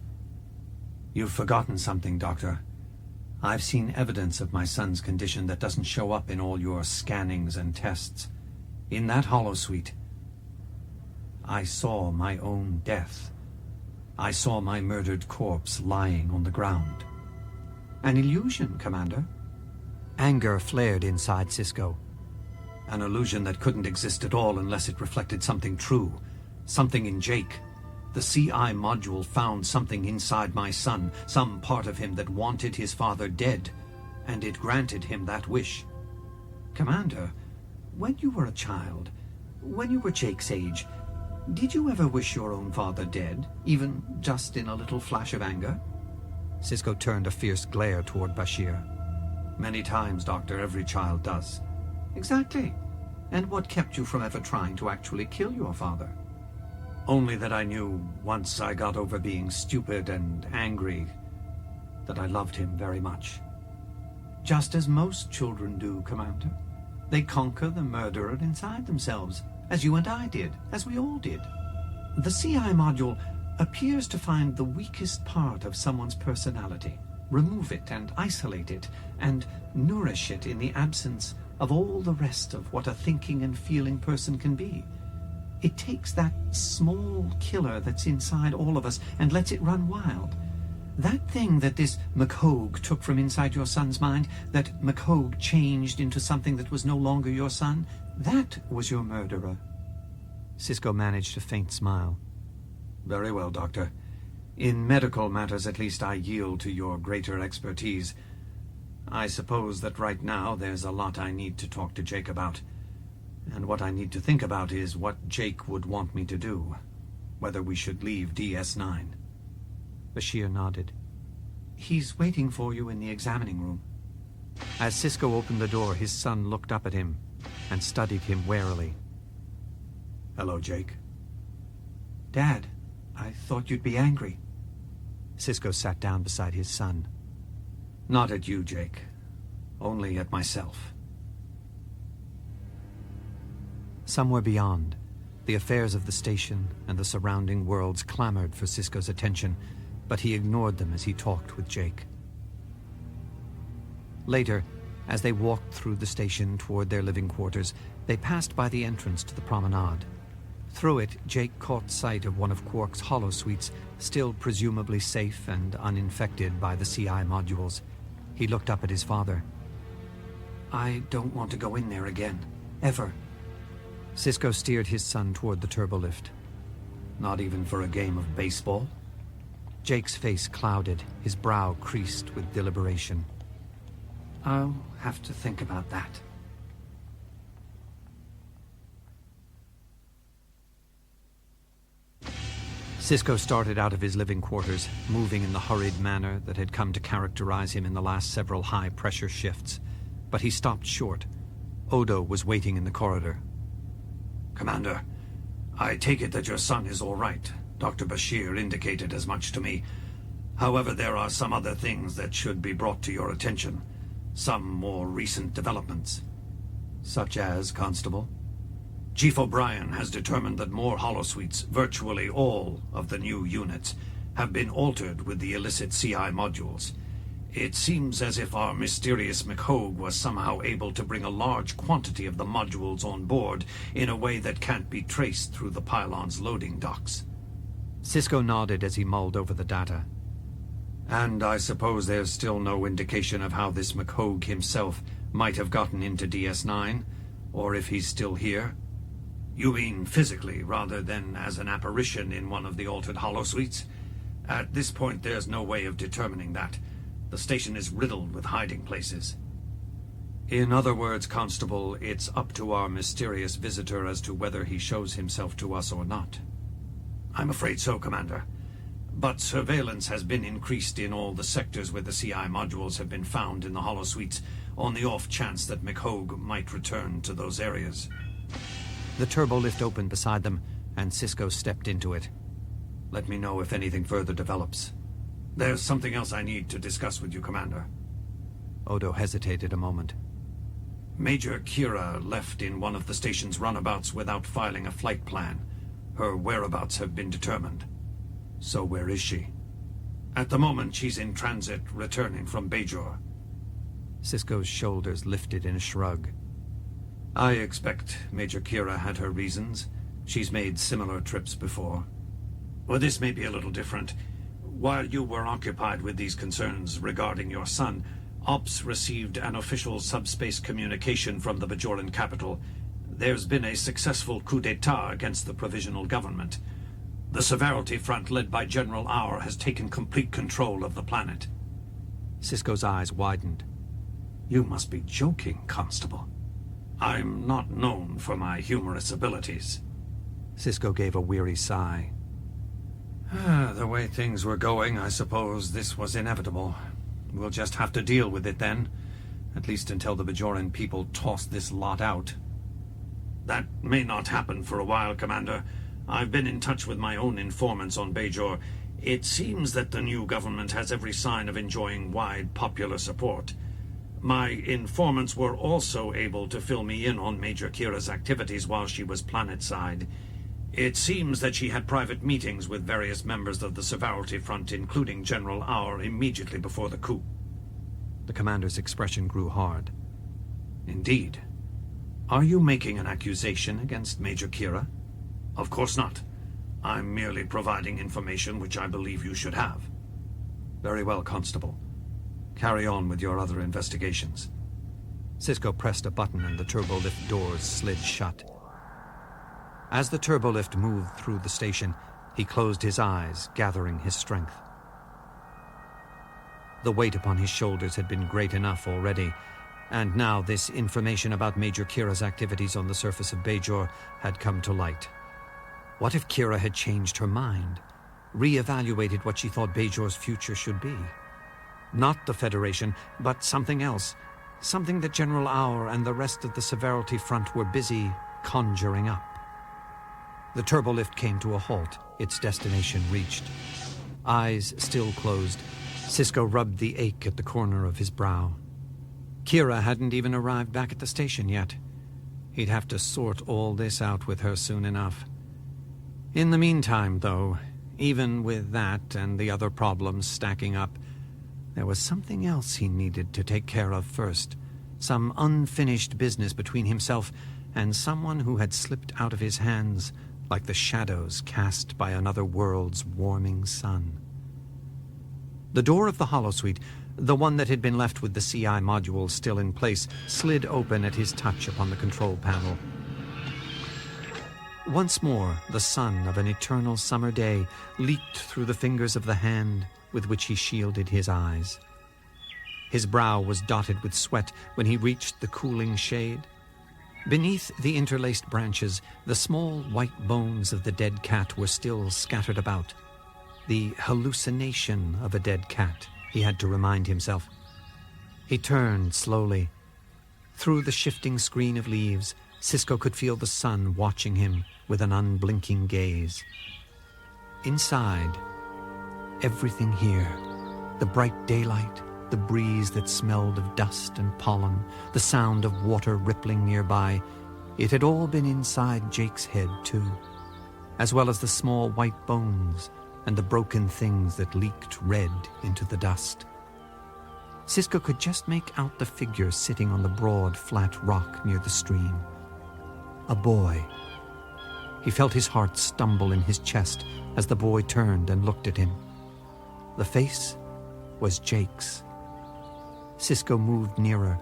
"You've forgotten something, Doctor. I've seen evidence of my son's condition that doesn't show up in all your scannings and tests. In that holosuite, I saw my own death. I saw my murdered corpse lying on the ground." "An illusion, Commander." Anger flared inside Cisco. "An illusion that couldn't exist at all unless it reflected something true, something in Jake. The CI module found something inside my son, some part of him that wanted his father dead, and it granted him that wish. Commander, when you were a child, when you were Jake's age, did you ever wish your own father dead, even just in a little flash of anger? Sisko turned a fierce glare toward Bashir. Many times, Doctor, every child does. Exactly. And what kept you from ever trying to actually kill your father? Only that I knew, once I got over being stupid and angry, that I loved him very much. Just as most children do, Commander. They conquer the murderer inside themselves, as you and I did, as we all did. The CI module appears to find the weakest part of someone's personality, remove it and isolate it, and nourish it in the absence of all the rest of what a thinking and feeling person can be. It takes that small killer that's inside all of us and lets it run wild. That thing that this McHogue took from inside your son's mind, that McHogue changed into something that was no longer your son, that was your murderer. Sisko managed a faint smile. Very well, Doctor. In medical matters, at least, I yield to your greater expertise. I suppose that right now there's a lot I need to talk to Jake about. And what I need to think about is what Jake would want me to do. Whether we should leave DS9. Bashir nodded. He's waiting for you in the examining room. As Sisko opened the door, his son looked up at him and studied him warily. Hello, Jake. Dad, I thought you'd be angry. Sisko sat down beside his son. Not at you, Jake. Only at myself. Somewhere beyond, the affairs of the station and the surrounding worlds clamored for Sisko's attention, but he ignored them as he talked with Jake. Later, as they walked through the station toward their living quarters, they passed by the entrance to the promenade. Through it, Jake caught sight of one of Quark's holosuites, still presumably safe and uninfected by the CI modules. He looked up at his father. I don't want to go in there again. Ever. Sisko steered his son toward the turbolift. Not even for a game of baseball? Jake's face clouded, his brow creased with deliberation. I'll have to think about that. Sisko started out of his living quarters, moving in the hurried manner that had come to characterize him in the last several high-pressure shifts. But he stopped short. Odo was waiting in the corridor. Commander, I take it that your son is all right. Dr. Bashir indicated as much to me. However, there are some other things that should be brought to your attention. Some more recent developments. Such as, Constable? Chief O'Brien has determined that more holosuites, virtually all of the new units, have been altered with the illicit CI modules. It seems as if our mysterious McHogue was somehow able to bring a large quantity of the modules on board in a way that can't be traced through the pylon's loading docks. Sisko nodded as he mulled over the data. And I suppose there's still no indication of how this McHogue himself might have gotten into DS9, or if he's still here? You mean physically, rather than as an apparition in one of the altered holosuites? At this point, there's no way of determining that. The station is riddled with hiding places. In other words, Constable, it's up to our mysterious visitor as to whether he shows himself to us or not. I'm afraid so, Commander. But surveillance has been increased in all the sectors where the CI modules have been found in the holosuites, on the off chance that McHogue might return to those areas. The turbolift opened beside them, and Sisko stepped into it. Let me know if anything further develops. There's something else I need to discuss with you, Commander. Odo hesitated a moment. Major Kira left in one of the station's runabouts without filing a flight plan. Her whereabouts have been determined. So where is she? At the moment, she's in transit, returning from Bajor. Sisko's shoulders lifted in a shrug. I expect Major Kira had her reasons. She's made similar trips before. Well, this may be a little different. While you were occupied with these concerns regarding your son, Ops received an official subspace communication from the Bajoran capital. There's been a successful coup d'etat against the provisional government. The Severity Front, led by General Auer, has taken complete control of the planet. Sisko's eyes widened. You must be joking, Constable. I'm not known for my humorous abilities. Cisco gave a weary sigh. The way things were going, I suppose this was inevitable. We'll just have to deal with it then, at least until the Bajoran people toss this lot out. That may not happen for a while, Commander. I've been in touch with my own informants on Bajor. It seems that the new government has every sign of enjoying wide popular support. My informants were also able to fill me in on Major Kira's activities while she was planetside. It seems that she had private meetings with various members of the Severalty Front, including General Auer, immediately before the coup. The commander's expression grew hard. Indeed. Are you making an accusation against Major Kira? Of course not. I'm merely providing information which I believe you should have. Very well, Constable. Carry on with your other investigations. Cisco pressed a button and the turbolift doors slid shut. As the turbolift moved through the station, he closed his eyes, gathering his strength. The weight upon his shoulders had been great enough already, and now this information about Major Kira's activities on the surface of Bajor had come to light. What if Kira had changed her mind, re-evaluated what she thought Bajor's future should be? Not the Federation, but something else, something that General Auer and the rest of the Severalty Front were busy conjuring up. The turbolift came to a halt, its destination reached. Eyes still closed, Cisco rubbed the ache at the corner of his brow. Kira hadn't even arrived back at the station yet. He'd have to sort all this out with her soon enough. In the meantime, though, even with that and the other problems stacking up, there was something else he needed to take care of first. Some unfinished business between himself and someone who had slipped out of his hands, like the shadows cast by another world's warming sun. The door of the holosuite, the one that had been left with the CI module still in place, slid open at his touch upon the control panel. Once more, the sun of an eternal summer day leaked through the fingers of the hand with which he shielded his eyes. His brow was dotted with sweat when he reached the cooling shade. Beneath the interlaced branches, the small white bones of the dead cat were still scattered about. The hallucination of a dead cat, he had to remind himself. He turned slowly. Through the shifting screen of leaves, Cisco could feel the sun watching him with an unblinking gaze. Inside, everything here, the bright daylight, the breeze that smelled of dust and pollen, the sound of water rippling nearby, it had all been inside Jake's head, too, as well as the small white bones and the broken things that leaked red into the dust. Cisco could just make out the figure sitting on the broad, flat rock near the stream. A boy. He felt his heart stumble in his chest as the boy turned and looked at him. The face was Jake's. Cisco moved nearer,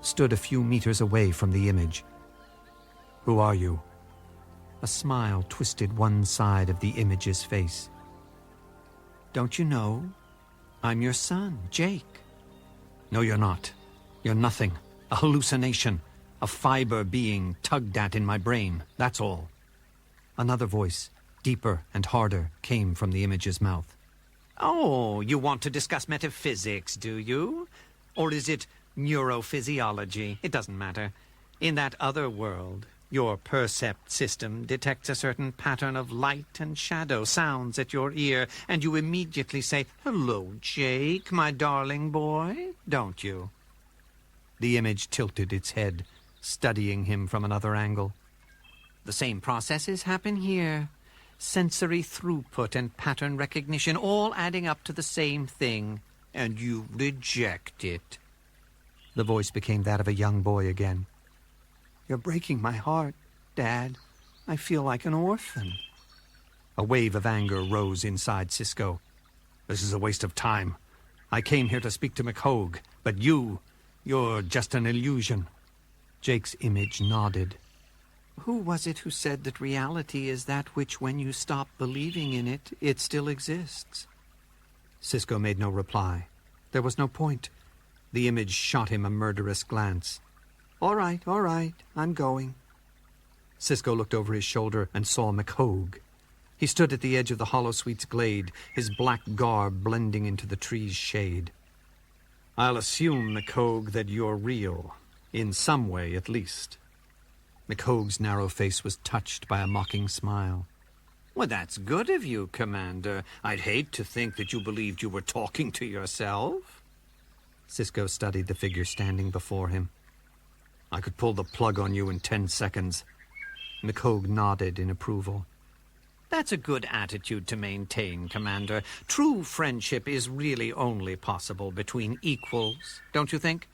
stood a few meters away from the image. "Who are you?" A smile twisted one side of the image's face. "Don't you know? I'm your son, Jake." "No, you're not. You're nothing. A hallucination. A fiber being tugged at in my brain. That's all." Another voice, deeper and harder, came from the image's mouth. "Oh, you want to discuss metaphysics, do you? Or is it neurophysiology? It doesn't matter. In that other world, your percept system detects a certain pattern of light and shadow sounds at your ear, and you immediately say, 'Hello, Jake, my darling boy,' don't you?" The image tilted its head, studying him from another angle. "The same processes happen here. Sensory throughput and pattern recognition, all adding up to the same thing. And you reject it." The voice became that of a young boy again. "You're breaking my heart, Dad. I feel like an orphan." A wave of anger rose inside Cisco. "This is a waste of time. I came here to speak to McHogue, but you're just an illusion." Jake's image nodded. "Who was it who said that reality is that which, when you stop believing in it, it still exists?" Cisco made no reply. There was no point. The image shot him a murderous glance. All right, I'm going. Cisco looked over his shoulder and saw McHogue. He stood at the edge of the holosuite's glade, his black garb blending into the tree's shade. I'll assume, McHogue, that you're real, in some way at least. McHogue's narrow face was touched by a mocking smile. Well, that's good of you, Commander. I'd hate to think that you believed you were talking to yourself. Cisco studied the figure standing before him. I could pull the plug on you in 10 seconds. McHogue nodded in approval. That's a good attitude to maintain, Commander. True friendship is really only possible between equals, don't you think?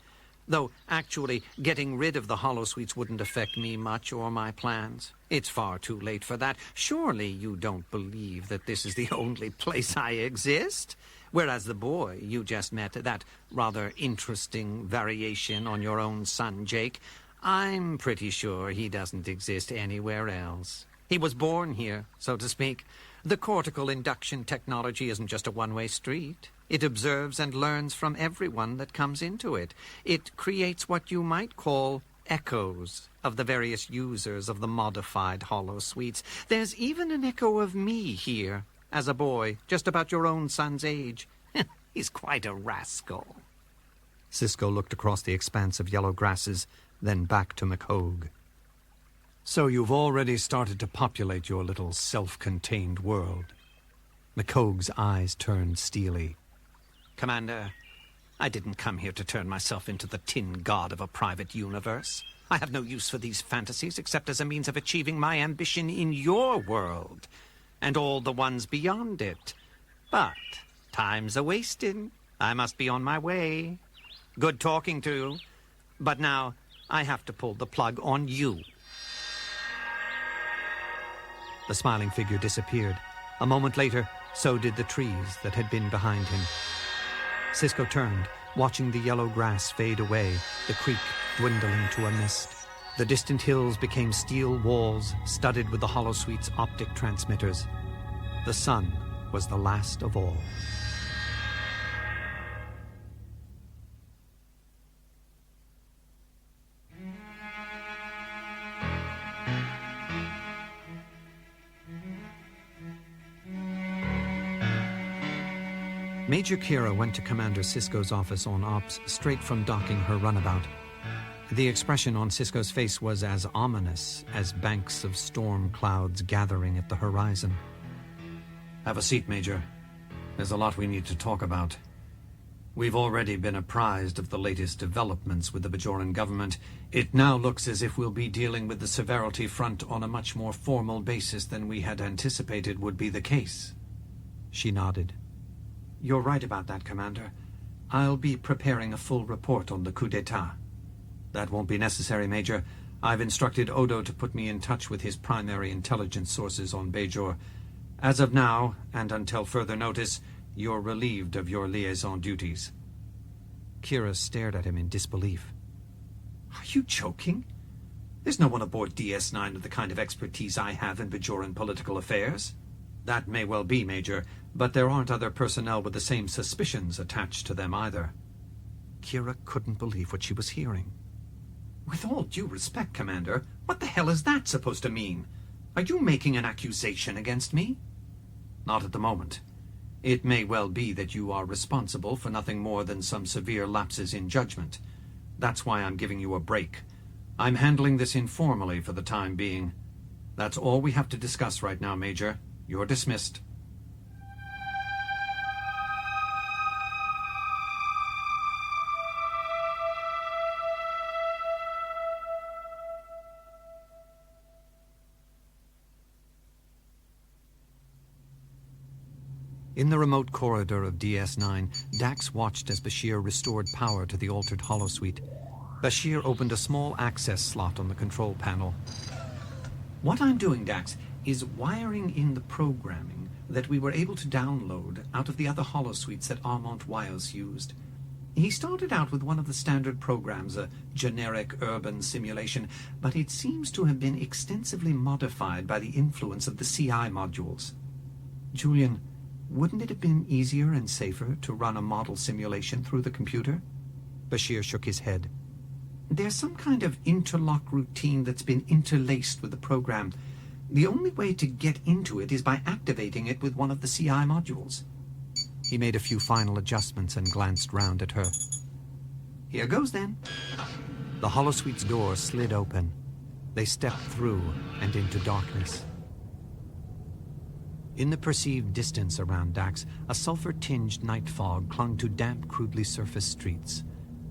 Though, actually, getting rid of the holosuites wouldn't affect me much or my plans. It's far too late for that. Surely you don't believe that this is the only place I exist? Whereas the boy you just met, that rather interesting variation on your own son, Jake, I'm pretty sure he doesn't exist anywhere else. He was born here, so to speak. The cortical induction technology isn't just a one-way street. It observes and learns from everyone that comes into it. It creates what you might call echoes of the various users of the modified holosuites. There's even an echo of me here, as a boy, just about your own son's age. He's quite a rascal. Cisco looked across the expanse of yellow grasses, then back to McHogue. So you've already started to populate your little self-contained world. McHogue's eyes turned steely. Commander, I didn't come here to turn myself into the tin god of a private universe. I have no use for these fantasies except as a means of achieving my ambition in your world, and all the ones beyond it. But time's a-wasting. I must be on my way. Good talking to you. But now I have to pull the plug on you. The smiling figure disappeared. A moment later, so did the trees that had been behind him. Cisco turned, watching the yellow grass fade away, the creek dwindling to a mist. The distant hills became steel walls studded with the holosuite's optic transmitters. The sun was the last of all. Major Kira went to Commander Cisco's office on Ops straight from docking her runabout. The expression on Cisco's face was as ominous as banks of storm clouds gathering at the horizon. Have a seat, Major. There's a lot we need to talk about. We've already been apprised of the latest developments with the Bajoran government. It now looks as if we'll be dealing with the severity front on a much more formal basis than we had anticipated would be the case. She nodded. You're right about that, Commander. I'll be preparing a full report on the coup d'etat. That won't be necessary, Major. I've instructed Odo to put me in touch with his primary intelligence sources on Bajor. As of now, and until further notice, you're relieved of your liaison duties. Kira stared at him in disbelief. Are you joking? There's no one aboard DS9 with the kind of expertise I have in Bajoran political affairs. That may well be, Major, but there aren't other personnel with the same suspicions attached to them either. Kira couldn't believe what she was hearing. With all due respect, Commander, what the hell is that supposed to mean? Are you making an accusation against me? Not at the moment. It may well be that you are responsible for nothing more than some severe lapses in judgment. That's why I'm giving you a break. I'm handling this informally for the time being. That's all we have to discuss right now, Major. You're dismissed. In the remote corridor of DS9, Dax watched as Bashir restored power to the altered holosuite. Bashir opened a small access slot on the control panel. What I'm doing, Dax, is wiring in the programming that we were able to download out of the other holosuites that Armand Wyos used. He started out with one of the standard programs, a generic urban simulation, but it seems to have been extensively modified by the influence of the CI modules. Julian, wouldn't it have been easier and safer to run a model simulation through the computer? Bashir shook his head. There's some kind of interlock routine that's been interlaced with the program. The only way to get into it is by activating it with one of the CI modules. He made a few final adjustments and glanced round at her. Here goes then. The holosuite's door slid open. They stepped through and into darkness. In the perceived distance around Dax, a sulfur-tinged night fog clung to damp, crudely surfaced streets.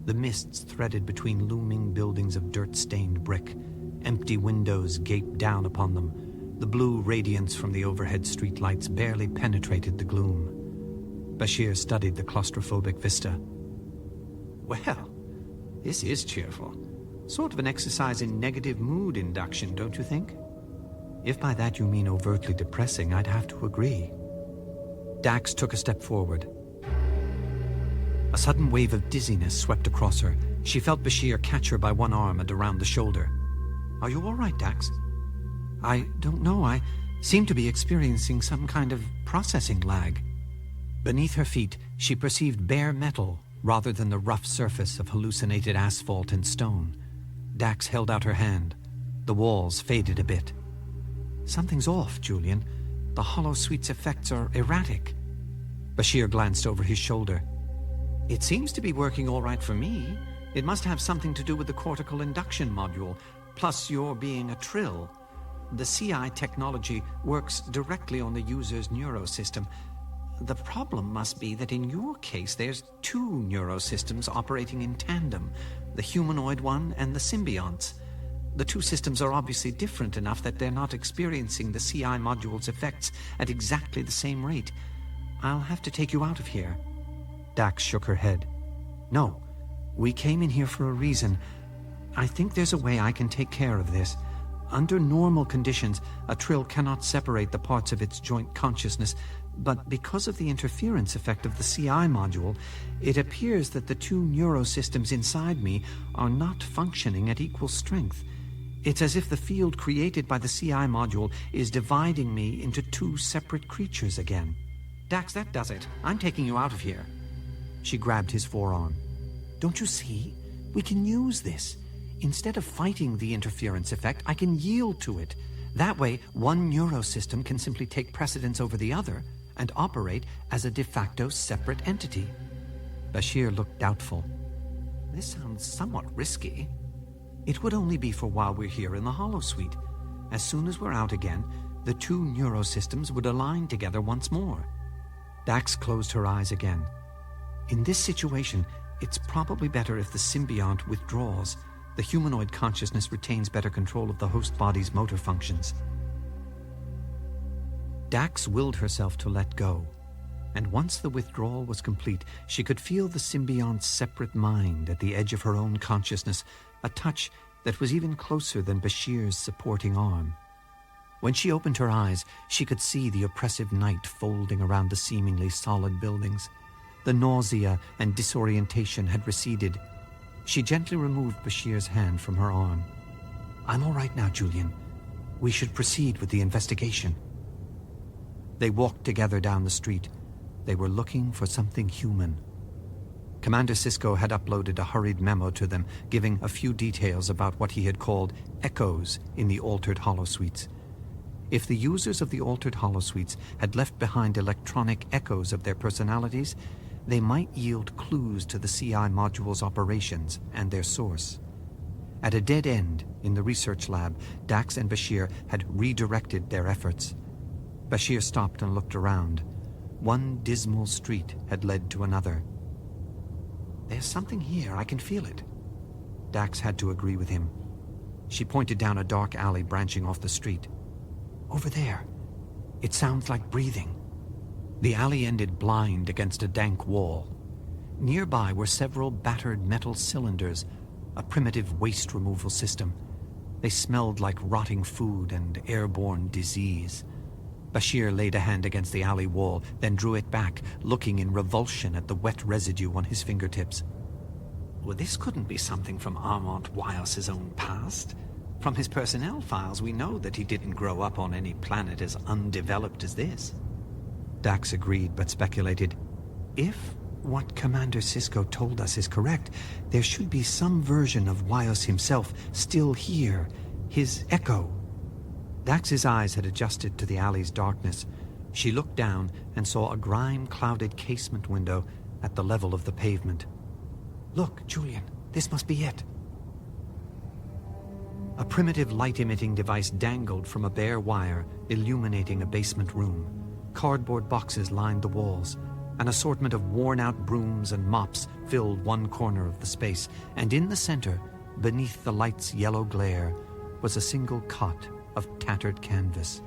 The mists threaded between looming buildings of dirt-stained brick. Empty windows gaped down upon them. The blue radiance from the overhead streetlights barely penetrated the gloom. Bashir studied the claustrophobic vista. Well, this is cheerful. Sort of an exercise in negative mood induction, don't you think? If by that you mean overtly depressing, I'd have to agree. Dax took a step forward. A sudden wave of dizziness swept across her. She felt Bashir catch her by one arm and around the shoulder. Are you all right, Dax? I don't know. I seem to be experiencing some kind of processing lag. Beneath her feet, she perceived bare metal rather than the rough surface of hallucinated asphalt and stone. Dax held out her hand. The walls faded a bit. Something's off, Julian. The holosuite's effects are erratic. Bashir glanced over his shoulder. It seems to be working all right for me. It must have something to do with the cortical induction module, plus your being a trill. The CI technology works directly on the user's neurosystem. The problem must be that in your case there's two neurosystems operating in tandem, the humanoid one and the symbionts. The two systems are obviously different enough that they're not experiencing the CI module's effects at exactly the same rate. I'll have to take you out of here. Dax shook her head. No, we came in here for a reason. I think there's a way I can take care of this. Under normal conditions, a trill cannot separate the parts of its joint consciousness, but because of the interference effect of the CI module, it appears that the two neurosystems inside me are not functioning at equal strength. It's as if the field created by the CI module is dividing me into two separate creatures again. Dax, that does it. I'm taking you out of here. She grabbed his forearm. Don't you see? We can use this. Instead of fighting the interference effect, I can yield to it. That way, one neurosystem can simply take precedence over the other and operate as a de facto separate entity. Bashir looked doubtful. This sounds somewhat risky. It would only be for while we're here in the holosuite. As soon as we're out again, the two neurosystems would align together once more. Dax closed her eyes again. In this situation, it's probably better if the symbiont withdraws. The humanoid consciousness retains better control of the host body's motor functions. Dax willed herself to let go, and once the withdrawal was complete, she could feel the symbiont's separate mind at the edge of her own consciousness, a touch that was even closer than Bashir's supporting arm. When she opened her eyes, she could see the oppressive night folding around the seemingly solid buildings. The nausea and disorientation had receded. She gently removed Bashir's hand from her arm. I'm all right now, Julian. We should proceed with the investigation. They walked together down the street. They were looking for something human. Commander Sisko had uploaded a hurried memo to them, giving a few details about what he had called echoes in the altered holosuites. If the users of the altered holosuites had left behind electronic echoes of their personalities, they might yield clues to the CI module's operations and their source. At a dead end in the research lab, Dax and Bashir had redirected their efforts. Bashir stopped and looked around. One dismal street had led to another. There's something here, I can feel it. Dax had to agree with him. She pointed down a dark alley branching off the street. Over there. It sounds like breathing. The alley ended blind against a dank wall. Nearby were several battered metal cylinders, a primitive waste removal system. They smelled like rotting food and airborne disease. Bashir laid a hand against the alley wall, then drew it back, looking in revulsion at the wet residue on his fingertips. Well, this couldn't be something from Armand Wyos's own past. From his personnel files, we know that he didn't grow up on any planet as undeveloped as this. Dax agreed, but speculated, if what Commander Sisko told us is correct, there should be some version of Wyos himself still here, his echo. Dax's eyes had adjusted to the alley's darkness. She looked down and saw a grime-clouded casement window at the level of the pavement. Look, Julian, this must be it. A primitive light-emitting device dangled from a bare wire, illuminating a basement room. Cardboard boxes lined the walls. An assortment of worn-out brooms and mops filled one corner of the space, and in the center, beneath the light's yellow glare, was a single cot of tattered canvas.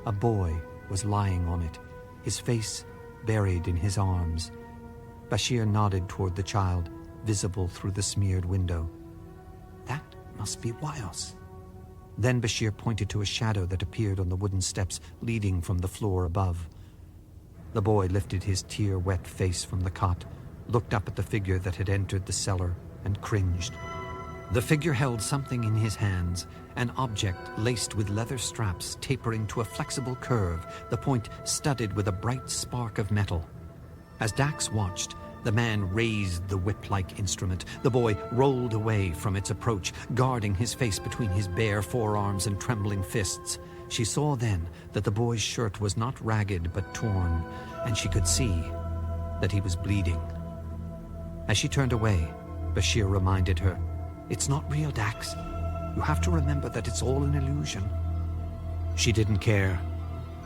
A boy was lying on it, his face buried in his arms. Bashir nodded toward the child, visible through the smeared window. That must be Wyos. Then Bashir pointed to a shadow that appeared on the wooden steps leading from the floor above. The boy lifted his tear-wet face from the cot, looked up at the figure that had entered the cellar, and cringed. The figure held something in his hands, an object laced with leather straps tapering to a flexible curve, the point studded with a bright spark of metal. As Dax watched, the man raised the whip-like instrument. The boy rolled away from its approach, guarding his face between his bare forearms and trembling fists. She saw then that the boy's shirt was not ragged but torn, and she could see that he was bleeding. As she turned away, Bashir reminded her, "It's not real, Dax. You have to remember that it's all an illusion." She didn't care.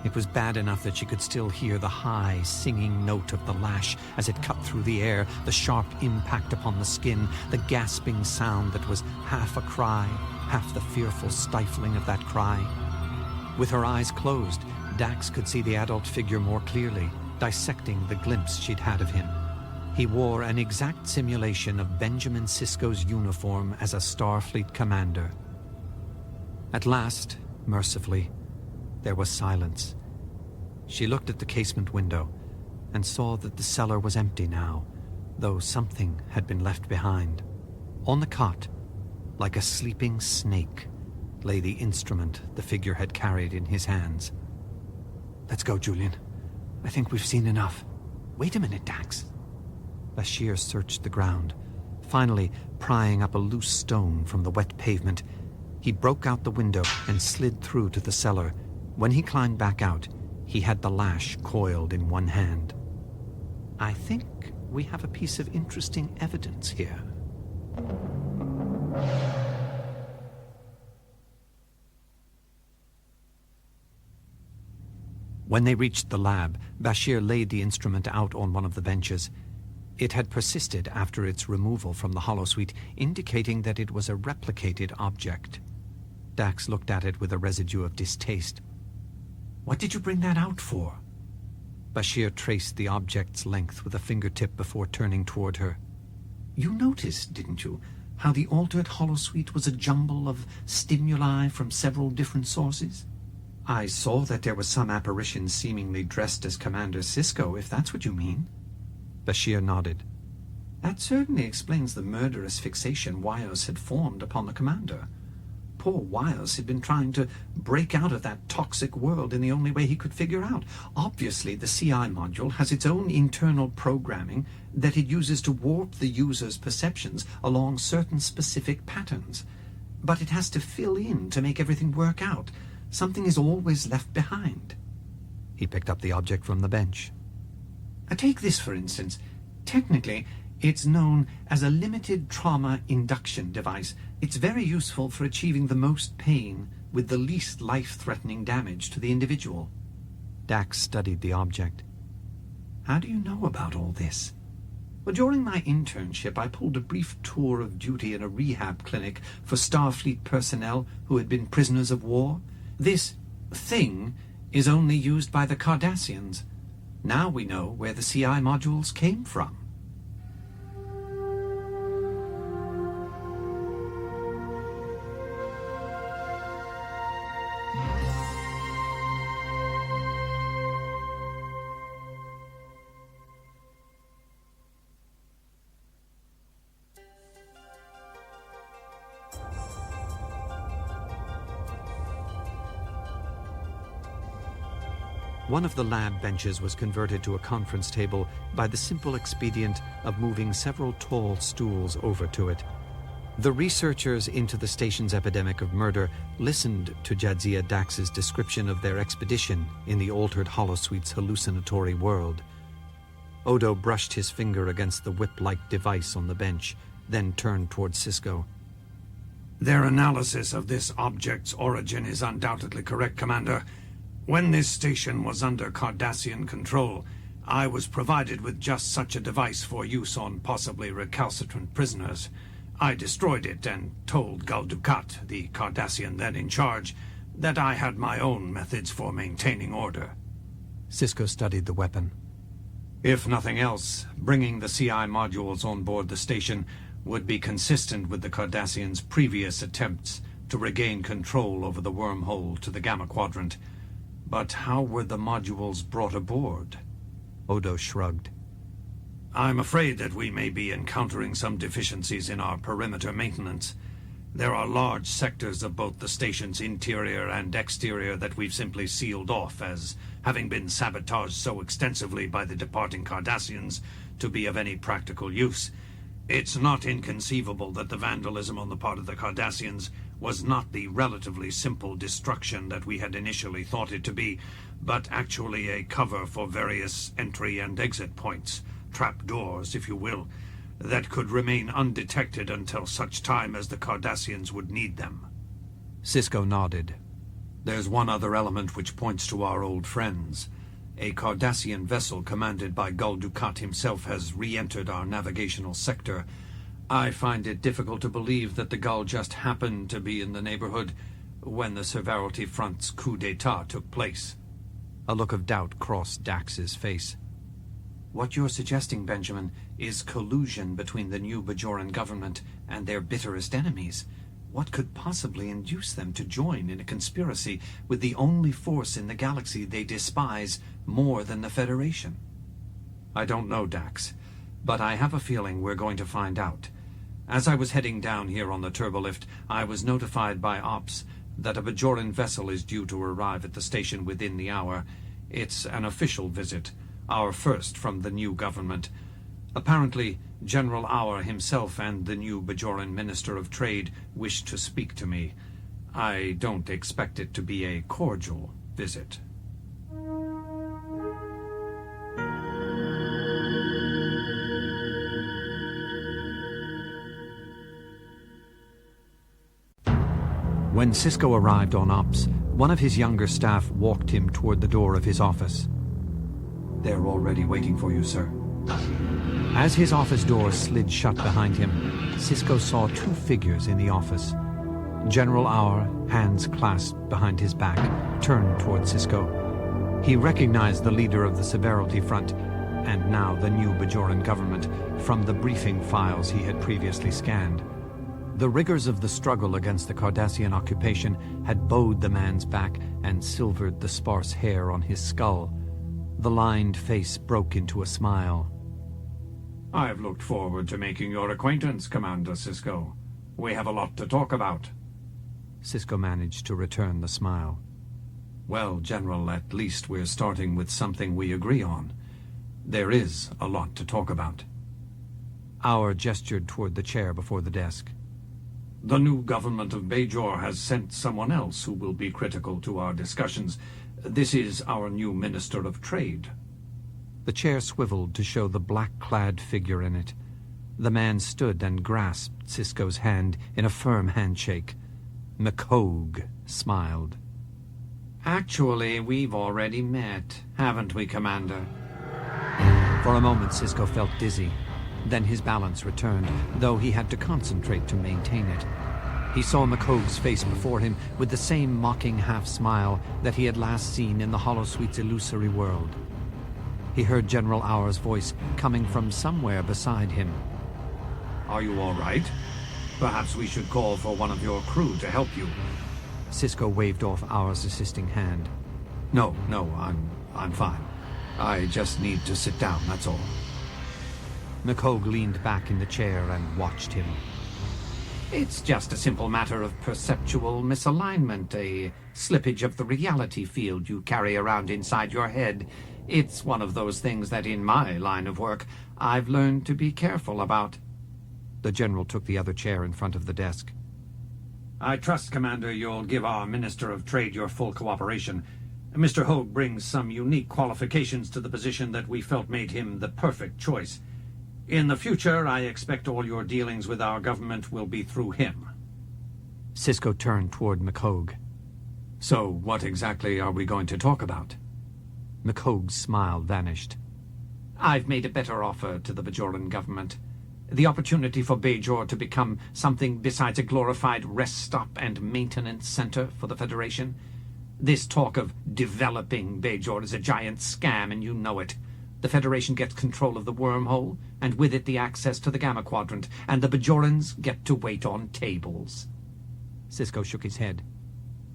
It was bad enough that she could still hear the high, singing note of the lash as it cut through the air, the sharp impact upon the skin, the gasping sound that was half a cry, half the fearful stifling of that cry. With her eyes closed, Dax could see the adult figure more clearly, dissecting the glimpse she'd had of him. He wore an exact simulation of Benjamin Sisko's uniform as a Starfleet commander. At last, mercifully, there was silence. She looked at the casement window and saw that the cellar was empty now, though something had been left behind. On the cot, like a sleeping snake, lay the instrument the figure had carried in his hands. "Let's go, Julian. I think we've seen enough." "Wait a minute, Dax." Bashir searched the ground, finally prying up a loose stone from the wet pavement. He broke out the window and slid through to the cellar. When he climbed back out, he had the lash coiled in one hand. "I think we have a piece of interesting evidence here." When they reached the lab, Bashir laid the instrument out on one of the benches. It had persisted after its removal from the holosuite, indicating that it was a replicated object. Dax looked at it with a residue of distaste. "What did you bring that out for?" Bashir traced the object's length with a fingertip before turning toward her. "You noticed, didn't you, how the altered holosuite was a jumble of stimuli from several different sources?" "I saw that there was some apparition seemingly dressed as Commander Sisko, if that's what you mean." Bashir nodded. "That certainly explains the murderous fixation Wyos had formed upon the commander. Poor Wyos had been trying to break out of that toxic world in the only way he could figure out. Obviously, the CI module has its own internal programming that it uses to warp the user's perceptions along certain specific patterns. But it has to fill in to make everything work out. Something is always left behind." He picked up the object from the bench. "Take this, for instance. Technically, it's known as a limited trauma induction device. It's very useful for achieving the most pain with the least life-threatening damage to the individual." Dax studied the object. "How do you know about all this?" "Well, during my internship, I pulled a brief tour of duty in a rehab clinic for Starfleet personnel who had been prisoners of war. This thing is only used by the Cardassians. Now we know where the CI modules came from." One of the lab benches was converted to a conference table by the simple expedient of moving several tall stools over to it. The researchers into the station's epidemic of murder listened to Jadzia Dax's description of their expedition in the altered holosuite's hallucinatory world. Odo brushed his finger against the whip-like device on the bench, then turned toward Sisko. Their analysis of this object's origin is undoubtedly correct, Commander. When this station was under Cardassian control, I was provided with just such a device for use on possibly recalcitrant prisoners. I destroyed it and told Gul Dukat, the Cardassian then in charge, that I had my own methods for maintaining order. Sisko studied the weapon. If nothing else, bringing the CI modules on board the station would be consistent with the Cardassians' previous attempts to regain control over the wormhole to the Gamma Quadrant. But how were the modules brought aboard? Odo shrugged. I'm afraid that we may be encountering some deficiencies in our perimeter maintenance. There are large sectors of both the station's interior and exterior that we've simply sealed off as having been sabotaged so extensively by the departing Cardassians to be of any practical use. It's not inconceivable that the vandalism on the part of the Cardassians was not the relatively simple destruction that we had initially thought it to be, but actually a cover for various entry and exit points, trapdoors, if you will, that could remain undetected until such time as the Cardassians would need them. Sisko nodded. There's one other element which points to our old friends. A Cardassian vessel commanded by Gul Dukat himself has re-entered our navigational sector. I find it difficult to believe that the Gul just happened to be in the neighborhood when the Severalty Front's coup d'etat took place. A look of doubt crossed Dax's face. What you're suggesting, Benjamin, is collusion between the new Bajoran government and their bitterest enemies. What could possibly induce them to join in a conspiracy with the only force in the galaxy they despise more than the Federation? I don't know, Dax, but I have a feeling we're going to find out. As I was heading down here on the turbolift, I was notified by Ops that a Bajoran vessel is due to arrive at the station within the hour. It's an official visit, our first from the new government. Apparently, General Auer himself and the new Bajoran Minister of Trade wish to speak to me. I don't expect it to be a cordial visit. When Sisko arrived on Ops, one of his younger staff walked him toward the door of his office. They're already waiting for you, sir. As his office door slid shut behind him, Sisko saw two figures in the office. General Auer, hands clasped behind his back, turned toward Sisko. He recognized the leader of the Severalty Front, and now the new Bajoran government, from the briefing files he had previously scanned. The rigors of the struggle against the Cardassian occupation had bowed the man's back and silvered the sparse hair on his skull. The lined face broke into a smile. I've looked forward to making your acquaintance, Commander Sisko. We have a lot to talk about. Sisko managed to return the smile. Well, General, at least we're starting with something we agree on. There is a lot to talk about. Auer gestured toward the chair before the desk. The new government of Bajor has sent someone else who will be critical to our discussions. This is our new Minister of Trade. The chair swiveled to show the black-clad figure in it. The man stood and grasped Sisko's hand in a firm handshake. McCogue smiled. Actually, we've already met, haven't we, Commander? For a moment, Sisko felt dizzy. Then his balance returned, though he had to concentrate to maintain it. He saw McCogue's face before him with the same mocking half-smile that he had last seen in the holosuite's illusory world. He heard General Auer's voice coming from somewhere beside him. Are you all right? Perhaps we should call for one of your crew to help you. Sisko waved off Auer's assisting hand. No, I'm fine. I just need to sit down, that's all. McCogue leaned back in the chair and watched him. It's just a simple matter of perceptual misalignment, a slippage of the reality field you carry around inside your head. It's one of those things that in my line of work, I've learned to be careful about. The general took the other chair in front of the desk. I trust, Commander, you'll give our Minister of Trade your full cooperation. Mr. Hogue brings some unique qualifications to the position that we felt made him the perfect choice. In the future, I expect all your dealings with our government will be through him. Sisko turned toward McHogue. So, what exactly are we going to talk about? McHogue's smile vanished. I've made a better offer to the Bajoran government. The opportunity for Bajor to become something besides a glorified rest stop and maintenance center for the Federation. This talk of developing Bajor is a giant scam, and you know it. The Federation gets control of the wormhole, and with it the access to the Gamma Quadrant, and the Bajorans get to wait on tables. Sisko shook his head.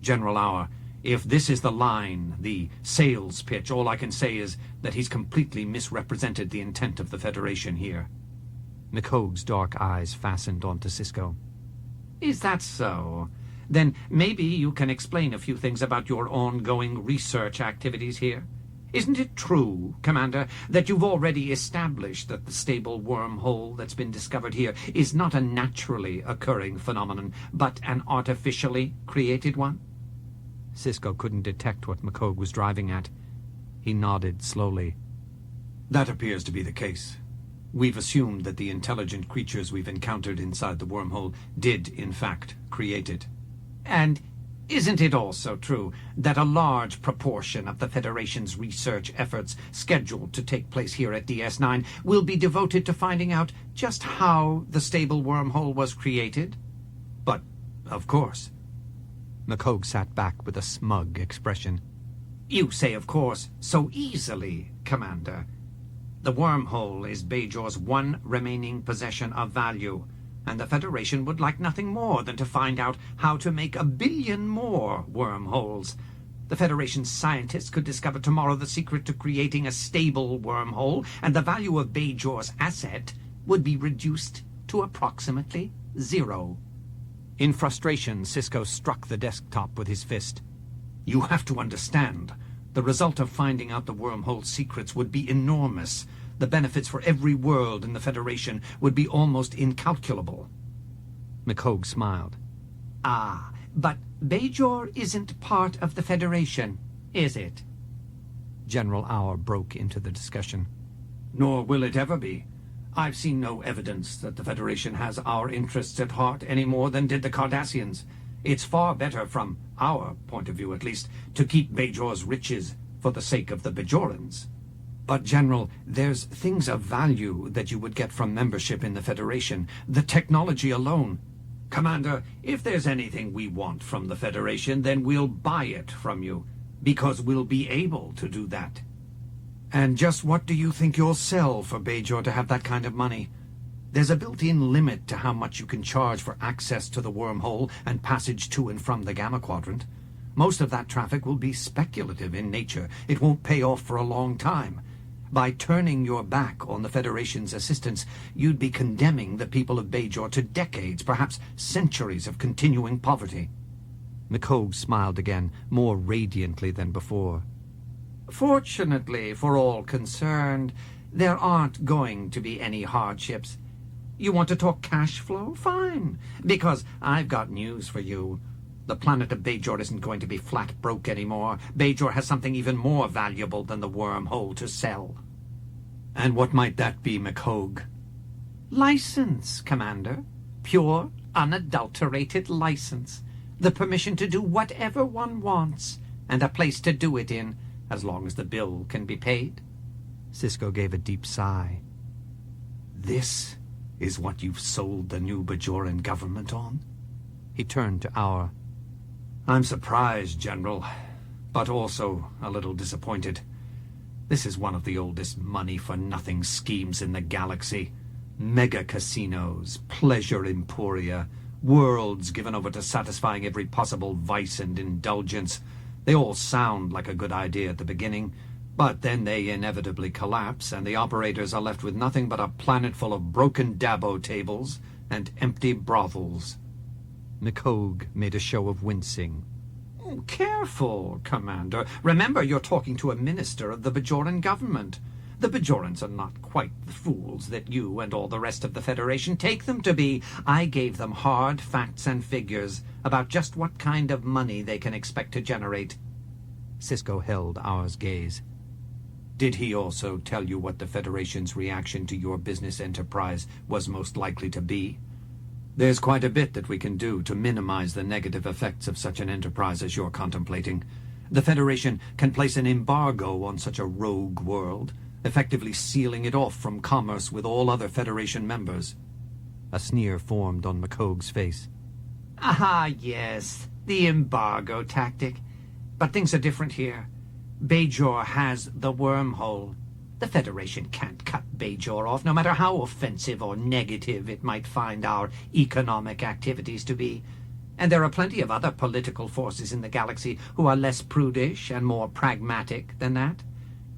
General Auer, if this is the line, the sales pitch, all I can say is that he's completely misrepresented the intent of the Federation here. McHogue's dark eyes fastened onto Sisko. Is that so? Then maybe you can explain a few things about your ongoing research activities here. Isn't it true, Commander, that you've already established that the stable wormhole that's been discovered here is not a naturally occurring phenomenon, but an artificially created one? Sisko couldn't detect what McHogue was driving at. He nodded slowly. That appears to be the case. We've assumed that the intelligent creatures we've encountered inside the wormhole did, in fact, create it. And isn't it also true that a large proportion of the Federation's research efforts scheduled to take place here at DS9 will be devoted to finding out just how the stable wormhole was created? But, of course. McHogue sat back with a smug expression. You say, of course, so easily, Commander. The wormhole is Bajor's one remaining possession of value, and the Federation would like nothing more than to find out how to make 1 billion more wormholes. The Federation's scientists could discover tomorrow the secret to creating a stable wormhole, and the value of Bajor's asset would be reduced to approximately 0. In frustration, Sisko struck the desktop with his fist. You have to understand, the result of finding out the wormhole's secrets would be enormous. The benefits for every world in the Federation would be almost incalculable. McHogue smiled. Ah, but Bajor isn't part of the Federation, is it? General Auer broke into the discussion. Nor will it ever be. I've seen no evidence that the Federation has our interests at heart any more than did the Cardassians. It's far better, from our point of view at least, to keep Bajor's riches for the sake of the Bajorans. But, General, there's things of value that you would get from membership in the Federation. The technology alone. Commander, if there's anything we want from the Federation, then we'll buy it from you, because we'll be able to do that. And just what do you think you'll sell for Bajor to have that kind of money? There's a built-in limit to how much you can charge for access to the wormhole and passage to and from the Gamma Quadrant. Most of that traffic will be speculative in nature. It won't pay off for a long time. By turning your back on the Federation's assistance, you'd be condemning the people of Bajor to decades, perhaps centuries of continuing poverty. McHogue smiled again, more radiantly than before. Fortunately for all concerned, there aren't going to be any hardships. You want to talk cash flow? Fine, because I've got news for you. The planet of Bajor isn't going to be flat broke anymore. Bajor has something even more valuable than the wormhole to sell. And what might that be, McHogue? License, Commander. Pure, unadulterated license. The permission to do whatever one wants, and a place to do it in, as long as the bill can be paid. Sisko gave a deep sigh. This is what you've sold the new Bajoran government on? He turned to Auer. I'm surprised, General, but also a little disappointed. This is one of the oldest money-for-nothing schemes in the galaxy. Mega casinos, pleasure emporia, worlds given over to satisfying every possible vice and indulgence. They all sound like a good idea at the beginning, but then they inevitably collapse, and the operators are left with nothing but a planet full of broken dabo tables and empty brothels. McCogue made a show of wincing. Oh, careful, Commander. Remember, you're talking to a minister of the Bajoran government. The Bajorans are not quite the fools that you and all the rest of the Federation take them to be. I gave them hard facts and figures about just what kind of money they can expect to generate. Sisko held Auer's gaze. Did he also tell you what the Federation's reaction to your business enterprise was most likely to be? There's quite a bit that we can do to minimize the negative effects of such an enterprise as you're contemplating. The Federation can place an embargo on such a rogue world, effectively sealing it off from commerce with all other Federation members. A sneer formed on McCogue's face. Ah, yes, the embargo tactic. But things are different here. Bajor has the wormhole. The Federation can't cut Bajor off, no matter how offensive or negative it might find our economic activities to be. And there are plenty of other political forces in the galaxy who are less prudish and more pragmatic than that.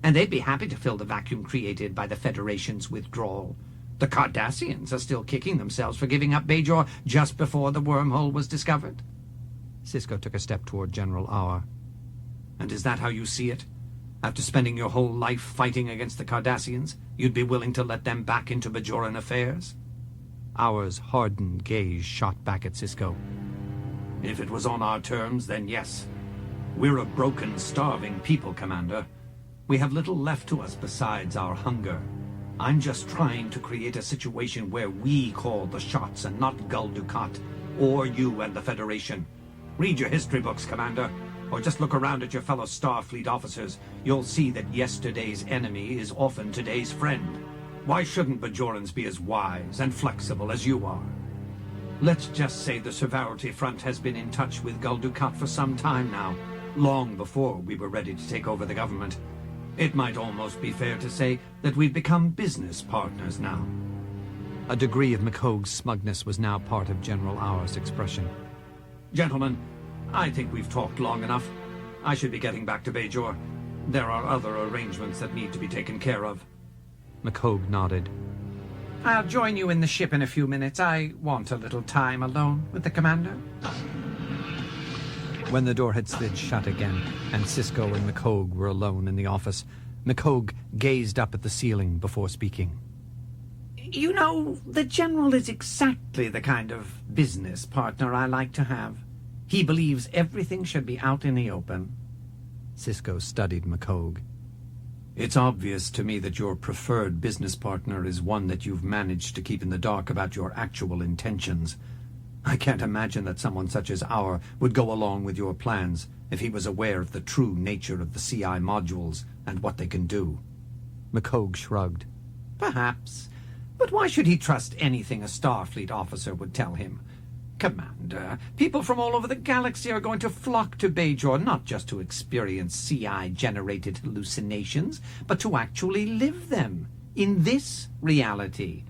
And they'd be happy to fill the vacuum created by the Federation's withdrawal. The Cardassians are still kicking themselves for giving up Bajor just before the wormhole was discovered. Sisko took a step toward General Auer. And is that how you see it? After spending your whole life fighting against the Cardassians, you'd be willing to let them back into Bajoran affairs? Auer's hardened gaze shot back at Sisko. If it was on our terms, then yes. We're a broken, starving people, Commander. We have little left to us besides our hunger. I'm just trying to create a situation where we call the shots and not Gul Dukat, or you and the Federation. Read your history books, Commander, or just look around at your fellow Starfleet officers. You'll see that yesterday's enemy is often today's friend. Why shouldn't Bajorans be as wise and flexible as you are? Let's just say the Severity Front has been in touch with Gul Dukat for some time now, long before we were ready to take over the government. It might almost be fair to say that we've become business partners now. A degree of McCogue's smugness was now part of General Auer's expression. Gentlemen, I think we've talked long enough. I should be getting back to Bajor. There are other arrangements that need to be taken care of. McCogue nodded. I'll join you in the ship in a few minutes. I want a little time alone with the Commander. When the door had slid shut again, and Sisko and McCogue were alone in the office, McCogue gazed up at the ceiling before speaking. You know, the General is exactly the kind of business partner I like to have. He believes everything should be out in the open. Sisko studied McCogue. It's obvious to me that your preferred business partner is one that you've managed to keep in the dark about your actual intentions. I can't imagine that someone such as Auer would go along with your plans if he was aware of the true nature of the CI modules and what they can do. McCogue shrugged. Perhaps. But why should he trust anything a Starfleet officer would tell him? Commander, people from all over the galaxy are going to flock to Bajor not just to experience CI-generated hallucinations, but to actually live them in this reality.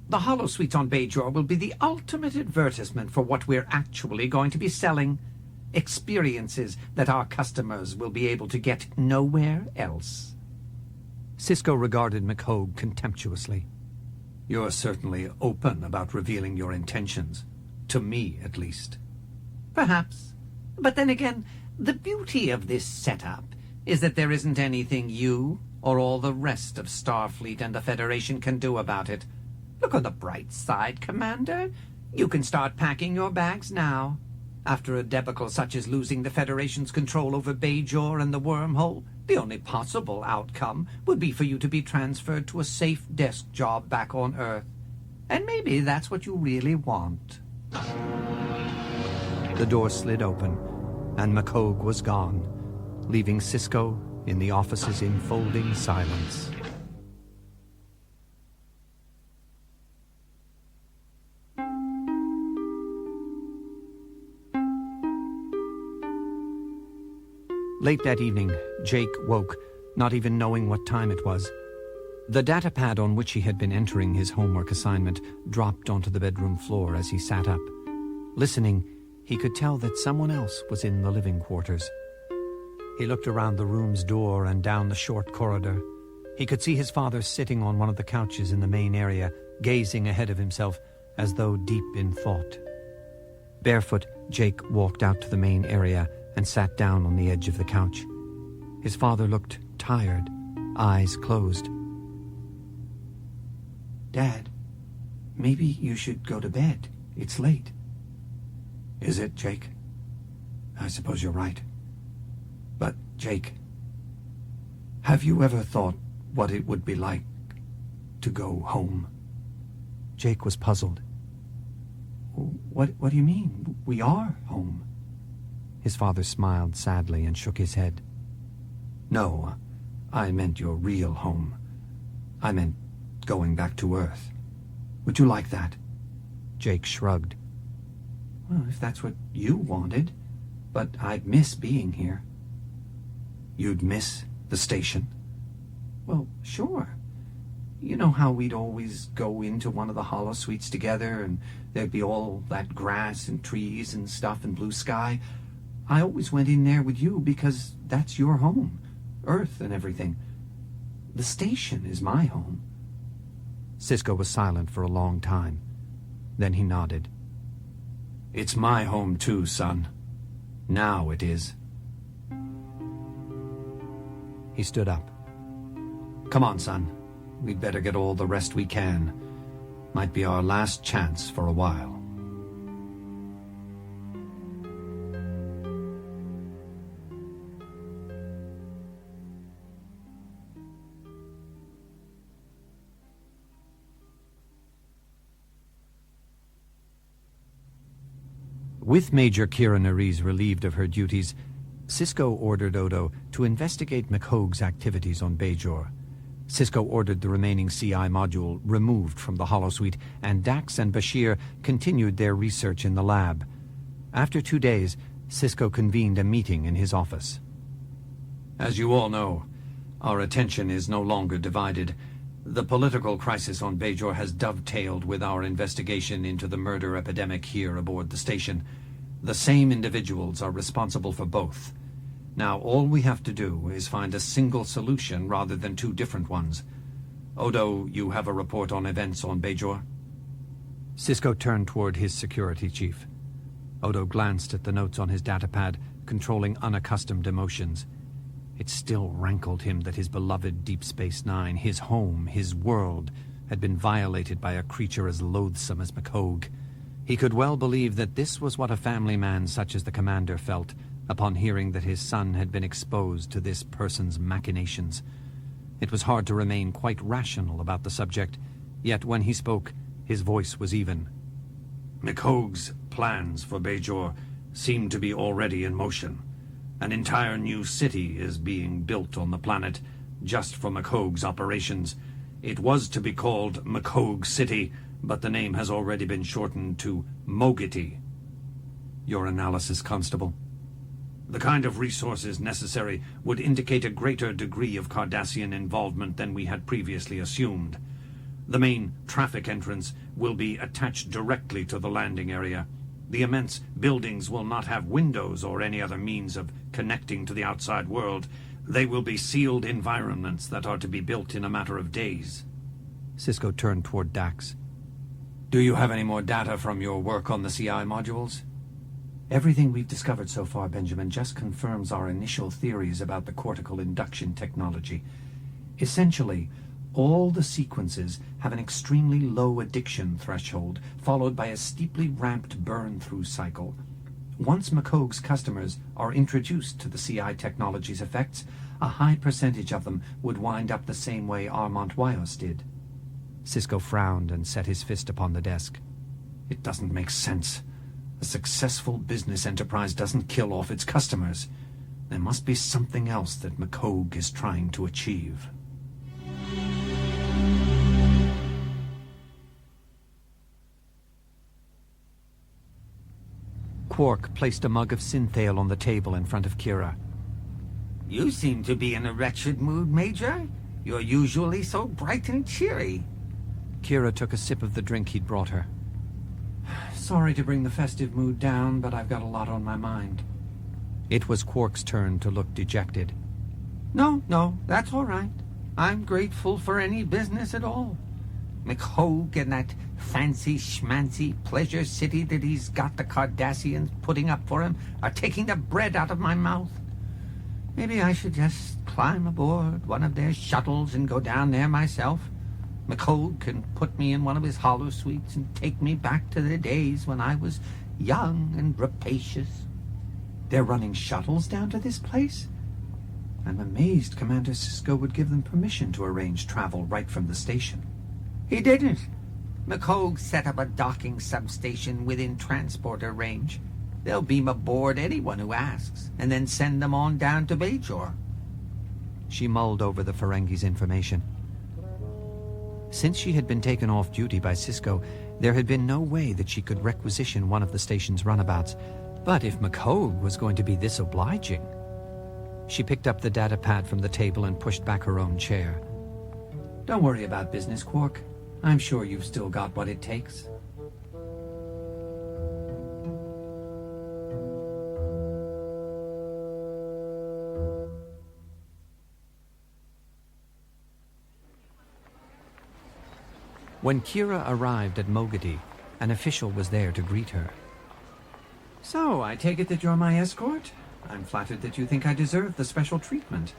The holosuites on Bajor will be the ultimate advertisement for what we're actually going to be selling. Experiences that our customers will be able to get nowhere else. Sisko regarded McCogue contemptuously. You're certainly open about revealing your intentions. To me, at least. Perhaps. But then again, the beauty of this setup is that there isn't anything you or all the rest of Starfleet and the Federation can do about it. Look on the bright side, Commander. You can start packing your bags now. After a debacle such as losing the Federation's control over Bajor and the wormhole, the only possible outcome would be for you to be transferred to a safe desk job back on Earth. And maybe that's what you really want. The door slid open, and McCogue was gone, leaving Sisko in the office's enfolding silence. Late that evening, Jake woke, not even knowing what time it was. The datapad on which he had been entering his homework assignment dropped onto the bedroom floor as he sat up. Listening, he could tell that someone else was in the living quarters. He looked around the room's door and down the short corridor. He could see his father sitting on one of the couches in the main area, gazing ahead of himself as though deep in thought. Barefoot, Jake walked out to the main area and sat down on the edge of the couch. His father looked tired, eyes closed. Dad, maybe you should go to bed. It's late. Is it, Jake? I suppose you're right. But, Jake, have you ever thought what it would be like to go home? Jake was puzzled. What do you mean? We are home. His father smiled sadly and shook his head. No, I meant your real home. I meant going back to Earth. Would you like that? Jake shrugged. Well, if that's what you wanted. But I'd miss being here. You'd miss the station? Well, sure. You know how we'd always go into one of the holosuites together, and there'd be all that grass and trees and stuff and blue sky? I always went in there with you because that's your home. Earth and everything. The station is my home. Sisko was silent for a long time. Then he nodded. It's my home too, son. Now it is. He stood up. Come on, son. We'd better get all the rest we can. Might be our last chance for a while. With Major Kira Nerys relieved of her duties, Sisko ordered Odo to investigate McHogue's activities on Bajor. Sisko ordered the remaining CI module removed from the holosuite, and Dax and Bashir continued their research in the lab. After 2 days, Sisko convened a meeting in his office. As you all know, our attention is no longer divided. The political crisis on Bajor has dovetailed with our investigation into the murder epidemic here aboard the station. The same individuals are responsible for both. Now, all we have to do is find a single solution rather than two different ones. Odo, you have a report on events on Bajor? Sisko turned toward his security chief. Odo glanced at the notes on his datapad, controlling unaccustomed emotions. It still rankled him that his beloved Deep Space Nine, his home, his world, had been violated by a creature as loathsome as McHogue. He could well believe that this was what a family man such as the commander felt upon hearing that his son had been exposed to this person's machinations. It was hard to remain quite rational about the subject, yet when he spoke, his voice was even. McHogue's plans for Bajor seem to be already in motion. An entire new city is being built on the planet just for McHogue's operations. It was to be called McHogue City, but the name has already been shortened to Mogity. Your analysis, Constable? The kind of resources necessary would indicate a greater degree of Cardassian involvement than we had previously assumed. The main traffic entrance will be attached directly to the landing area. The immense buildings will not have windows or any other means of connecting to the outside world. They will be sealed environments that are to be built in a matter of days. Sisko turned toward Dax. Do you have any more data from your work on the CI modules? Everything we've discovered so far, Benjamin, just confirms our initial theories about the cortical induction technology. Essentially, all the sequences have an extremely low addiction threshold, followed by a steeply ramped burn-through cycle. Once McHogue's customers are introduced to the CI technology's effects, a high percentage of them would wind up the same way Armand Wyos did. Sisko frowned and set his fist upon the desk. It doesn't make sense. A successful business enterprise doesn't kill off its customers. There must be something else that McHogue is trying to achieve. Quark placed a mug of synthale on the table in front of Kira. You seem to be in a wretched mood, Major. You're usually so bright and cheery. Kira took a sip of the drink he'd brought her. Sorry to bring the festive mood down, but I've got a lot on my mind. It was Quark's turn to look dejected. No, that's all right. I'm grateful for any business at all. McHogue and that fancy schmancy pleasure city that he's got the Cardassians putting up for him are taking the bread out of my mouth. Maybe I should just climb aboard one of their shuttles and go down there myself. McCogue can put me in one of his holosuites and take me back to the days when I was young and rapacious. They're running shuttles down to this place? I'm amazed Commander Sisko would give them permission to arrange travel right from the station. He didn't. McCogue set up a docking substation within transporter range. They'll beam aboard anyone who asks, and then send them on down to Bajor. She mulled over the Ferengi's information. Since she had been taken off duty by Sisko, there had been no way that she could requisition one of the station's runabouts. But if McCogue was going to be this obliging... She picked up the data pad from the table and pushed back her own chair. Don't worry about business, Quark. I'm sure you've still got what it takes. When Kira arrived at Mogadi, an official was there to greet her. So, I take it that you're my escort? I'm flattered that you think I deserve the special treatment.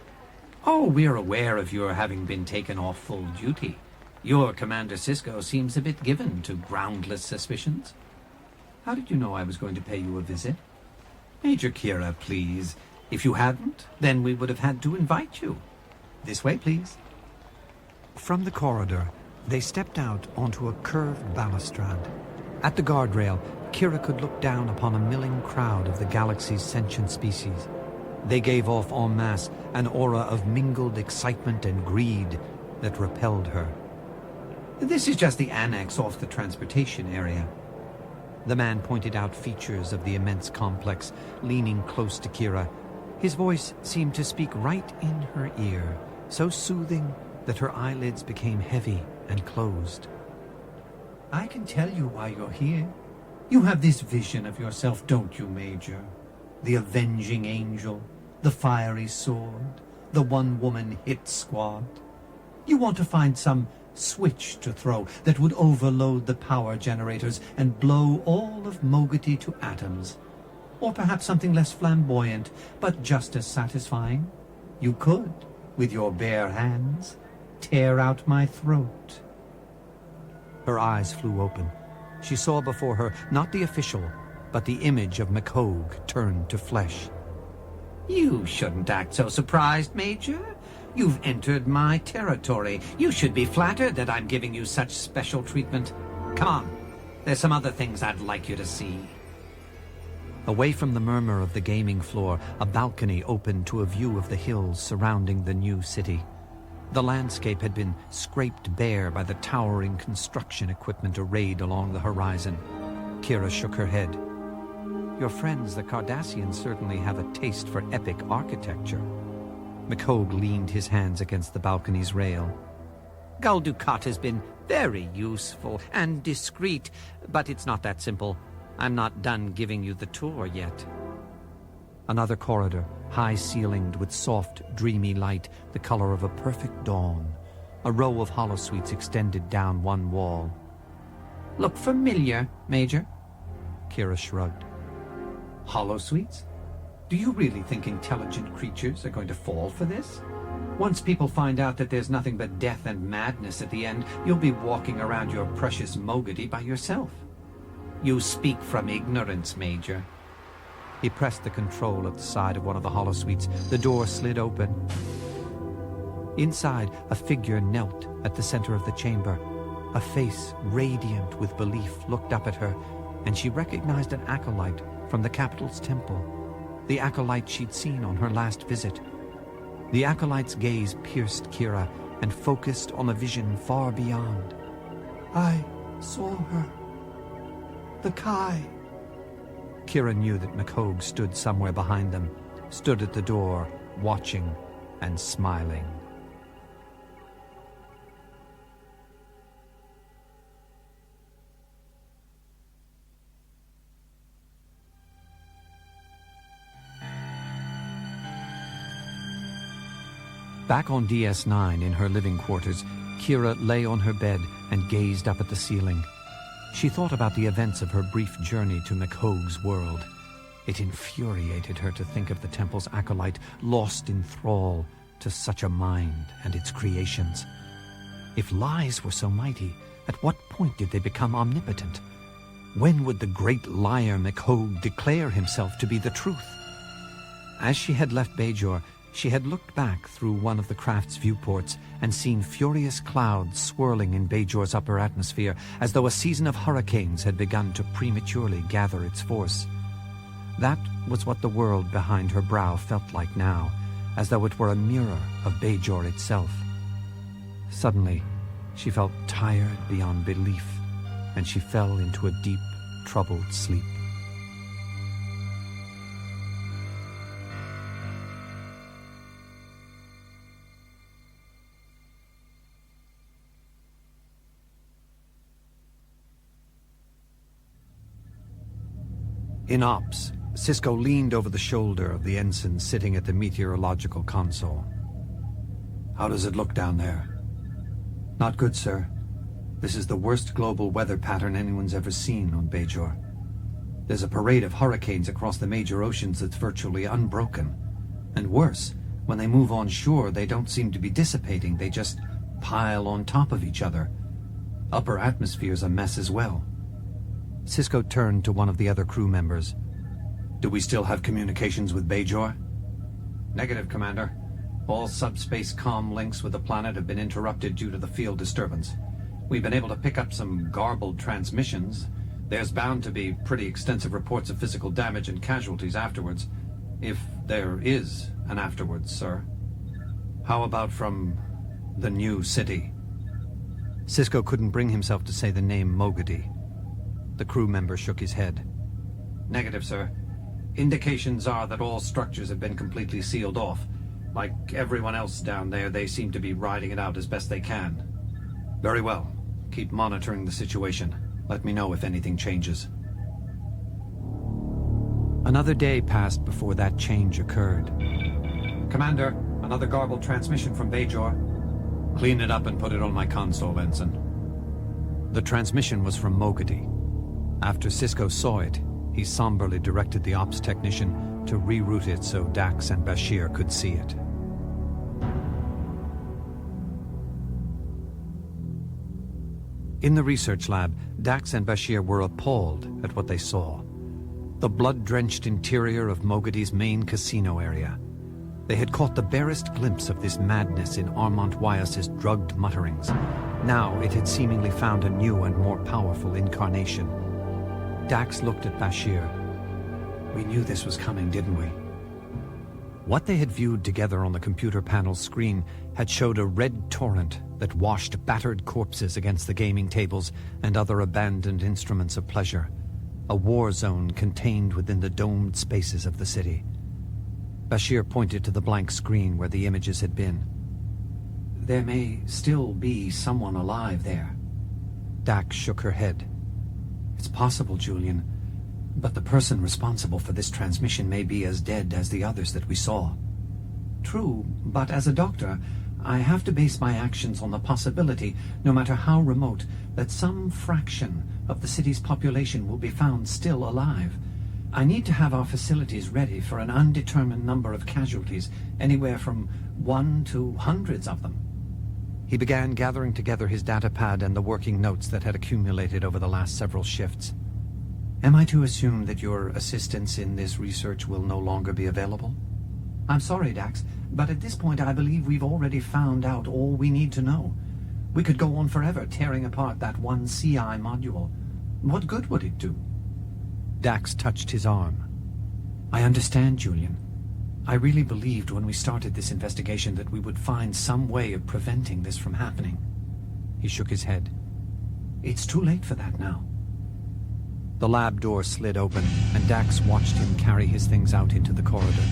Oh, we're aware of your having been taken off full duty. Your Commander Sisko seems a bit given to groundless suspicions. How did you know I was going to pay you a visit? Major Kira, please. If you hadn't, then we would have had to invite you. This way, please. From the corridor, they stepped out onto a curved balustrade. At the guardrail, Kira could look down upon a milling crowd of the galaxy's sentient species. They gave off en masse an aura of mingled excitement and greed that repelled her. This is just the annex off the transportation area. The man pointed out features of the immense complex, leaning close to Kira. His voice seemed to speak right in her ear, so soothing that her eyelids became heavy and closed. I can tell you why you're here. You have this vision of yourself, don't you, Major? The avenging angel, the fiery sword, the one-woman hit squad. You want to find some switch to throw that would overload the power generators and blow all of Mogati to atoms. Or perhaps something less flamboyant, but just as satisfying. You could, with your bare hands, tear out my throat. Her eyes flew open. She saw before her not the official, but the image of McCogue turned to flesh. You shouldn't act so surprised, Major. You've entered my territory. You should be flattered that I'm giving you such special treatment. Come on, there's some other things I'd like you to see. Away from the murmur of the gaming floor, a balcony opened to a view of the hills surrounding the new city. The landscape had been scraped bare by the towering construction equipment arrayed along the horizon. Kira shook her head. Your friends, the Cardassians, certainly have a taste for epic architecture. McCogue leaned his hands against the balcony's rail. Gul Dukat has been very useful and discreet, but it's not that simple. I'm not done giving you the tour yet. Another corridor, high-ceilinged with soft, dreamy light, the color of a perfect dawn. A row of holosuites extended down one wall. Look familiar, Major? Kira shrugged. Holosuites? Do you really think intelligent creatures are going to fall for this? Once people find out that there's nothing but death and madness at the end, you'll be walking around your precious Mogadi by yourself. You speak from ignorance, Major. He pressed the control at the side of one of the holosuites. The door slid open. Inside, a figure knelt at the center of the chamber. A face radiant with belief looked up at her, and she recognized an acolyte from the capital's temple. The acolyte she'd seen on her last visit. The acolyte's gaze pierced Kira and focused on a vision far beyond. I saw her. The Kai. Kira knew that McCogue stood somewhere behind them, stood at the door, watching and smiling. Back on DS9 in her living quarters, Kira lay on her bed and gazed up at the ceiling. She thought about the events of her brief journey to McHogue's world. It infuriated her to think of the temple's acolyte lost in thrall to such a mind and its creations. If lies were so mighty, at what point did they become omnipotent? When would the great liar McHogue declare himself to be the truth? As she had left Bajor, she had looked back through one of the craft's viewports and seen furious clouds swirling in Bajor's upper atmosphere, as though a season of hurricanes had begun to prematurely gather its force. That was what the world behind her brow felt like now, as though it were a mirror of Bajor itself. Suddenly, she felt tired beyond belief, and she fell into a deep, troubled sleep. In ops, Cisco leaned over the shoulder of the ensign sitting at the meteorological console. How does it look down there? Not good, sir. This is the worst global weather pattern anyone's ever seen on Bajor. There's a parade of hurricanes across the major oceans that's virtually unbroken. And worse, when they move on shore, they don't seem to be dissipating, they just pile on top of each other. Upper atmosphere's a mess as well. Cisco turned to one of the other crew members. Do we still have communications with Bajor? Negative, Commander. All subspace comm links with the planet have been interrupted due to the field disturbance. We've been able to pick up some garbled transmissions. There's bound to be pretty extensive reports of physical damage and casualties afterwards. If there is an afterwards, sir. How about from the new city? Cisco couldn't bring himself to say the name Mogady. The crew member shook his head. Negative, sir. Indications are that all structures have been completely sealed off. Like everyone else down there, they seem to be riding it out as best they can. Very well. Keep monitoring the situation. Let me know if anything changes. Another day passed before that change occurred. Commander, another garbled transmission from Bajor. Clean it up and put it on my console, Ensign. The transmission was from Mogady. After Cisco saw it, he somberly directed the ops technician to reroute it so Dax and Bashir could see it. In the research lab, Dax and Bashir were appalled at what they saw. The blood-drenched interior of Mogady's main casino area. They had caught the barest glimpse of this madness in Armand Wyas's drugged mutterings. Now it had seemingly found a new and more powerful incarnation. Dax looked at Bashir. We knew this was coming, didn't we? What they had viewed together on the computer panel's screen had showed a red torrent that washed battered corpses against the gaming tables and other abandoned instruments of pleasure. A war zone contained within the domed spaces of the city. Bashir pointed to the blank screen where the images had been. There may still be someone alive there. Dax shook her head. It's possible, Julian, but the person responsible for this transmission may be as dead as the others that we saw. True, but as a doctor, I have to base my actions on the possibility, no matter how remote, that some fraction of the city's population will be found still alive. I need to have our facilities ready for an undetermined number of casualties, anywhere from 1 to hundreds of them. He began gathering together his datapad and the working notes that had accumulated over the last several shifts. Am I to assume that your assistance in this research will no longer be available? I'm sorry, Dax, but at this point I believe we've already found out all we need to know. We could go on forever tearing apart that one CI module. What good would it do? Dax touched his arm. I understand, Julian. I really believed when we started this investigation that we would find some way of preventing this from happening. He shook his head. It's too late for that now. The lab door slid open, and Dax watched him carry his things out into the corridor.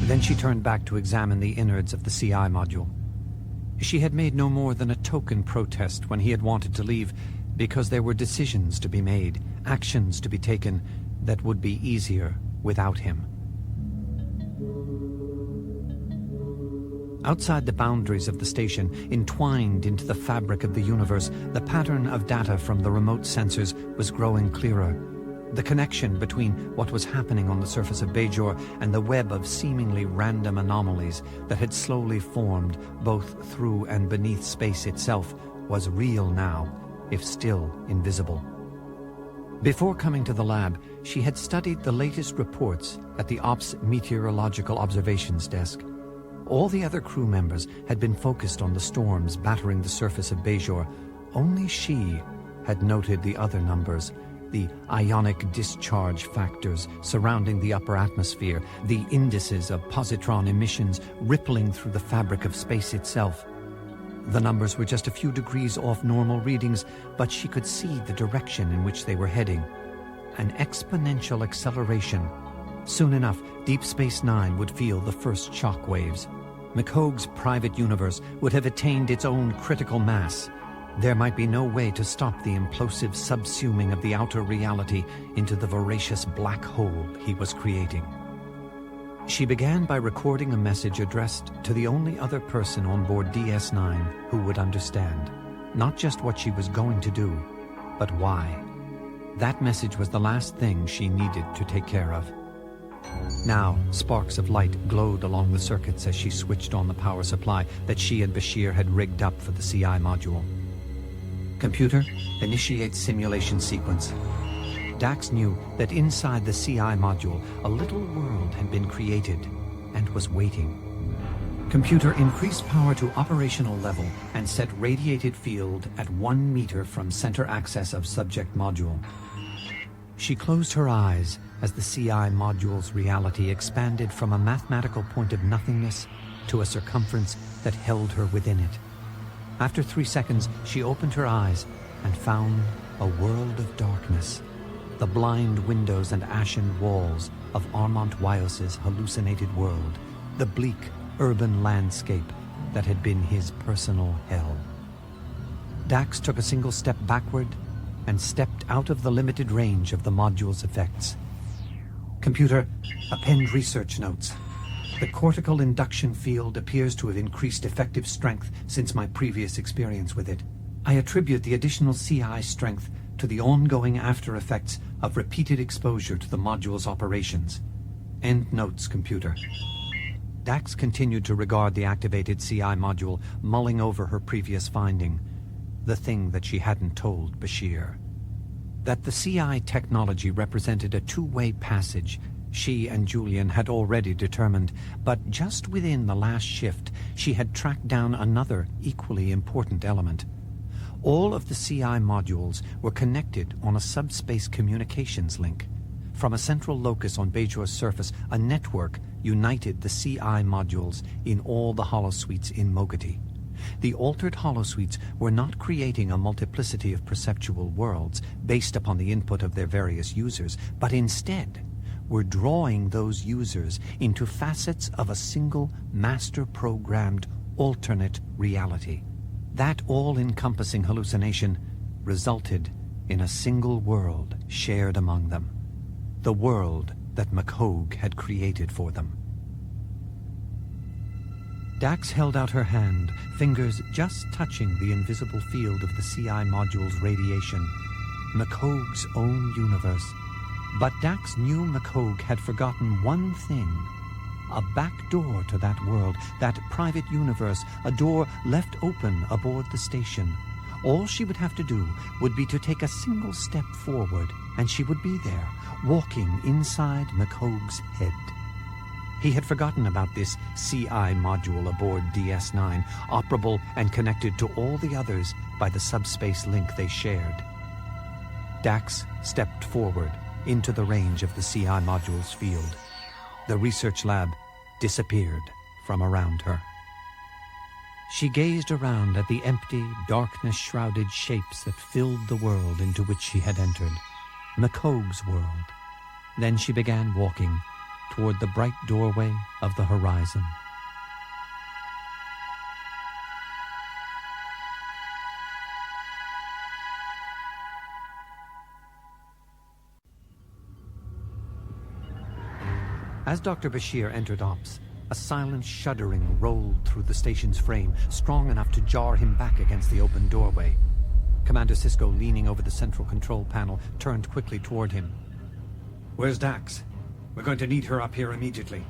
Then she turned back to examine the innards of the CI module. She had made no more than a token protest when he had wanted to leave, because there were decisions to be made, actions to be taken, that would be easier without him. Outside the boundaries of the station, entwined into the fabric of the universe, the pattern of data from the remote sensors was growing clearer. The connection between what was happening on the surface of Bajor and the web of seemingly random anomalies that had slowly formed both through and beneath space itself was real now, if still invisible. Before coming to the lab, she had studied the latest reports at the Ops Meteorological Observations Desk. All the other crew members had been focused on the storms battering the surface of Bajor. Only she had noted the other numbers, the ionic discharge factors surrounding the upper atmosphere, the indices of positron emissions rippling through the fabric of space itself. The numbers were just a few degrees off normal readings, but she could see the direction in which they were heading. An exponential acceleration. Soon enough, Deep Space Nine would feel the first shock waves. McHogue's private universe would have attained its own critical mass. There might be no way to stop the implosive subsuming of the outer reality into the voracious black hole he was creating. She began by recording a message addressed to the only other person on board DS9 who would understand, not just what she was going to do, but why. That message was the last thing she needed to take care of. Now, sparks of light glowed along the circuits as she switched on the power supply that she and Bashir had rigged up for the CI module. Computer, initiate simulation sequence. Dax knew that inside the CI module, a little world had been created and was waiting. Computer, increase power to operational level and set radiated field at 1 meter from center axis of subject module. She closed her eyes as the CI module's reality expanded from a mathematical point of nothingness to a circumference that held her within it. After 3 seconds, she opened her eyes and found a world of darkness. The blind windows and ashen walls of Armand Wyos's hallucinated world, the bleak urban landscape that had been his personal hell. Dax took a single step backward and stepped out of the limited range of the module's effects. Computer, append research notes. The cortical induction field appears to have increased effective strength since my previous experience with it. I attribute the additional CI strength to the ongoing after effects of repeated exposure to the module's operations. End notes, computer. Dax continued to regard the activated CI module, mulling over her previous finding, the thing that she hadn't told Bashir. That the CI technology represented a two-way passage, she and Julian had already determined, but just within the last shift, she had tracked down another equally important element. All of the CI modules were connected on a subspace communications link. From a central locus on Bajor's surface, a network united the CI modules in all the holosuites in Mogati. The altered holosuites were not creating a multiplicity of perceptual worlds based upon the input of their various users, but instead were drawing those users into facets of a single master-programmed alternate reality. That all-encompassing hallucination resulted in a single world shared among them, the world that McHogue had created for them. Dax held out her hand, fingers just touching the invisible field of the CI module's radiation. McHogue's own universe. But Dax knew McHogue had forgotten one thing. A back door to that world, that private universe, a door left open aboard the station. All she would have to do would be to take a single step forward, and she would be there, walking inside McHogue's head. He had forgotten about this CI module aboard DS9, operable and connected to all the others by the subspace link they shared. Dax stepped forward into the range of the CI module's field. The research lab disappeared from around her. She gazed around at the empty, darkness-shrouded shapes that filled the world into which she had entered, McHogue's world. Then she began walking toward the bright doorway of the horizon. As Dr. Bashir entered Ops, A silent shuddering rolled through the station's frame, strong enough to jar him back against the open doorway. Commander Sisko, leaning over the central control panel, turned quickly toward him. Where's Dax? We're going to need her up here immediately.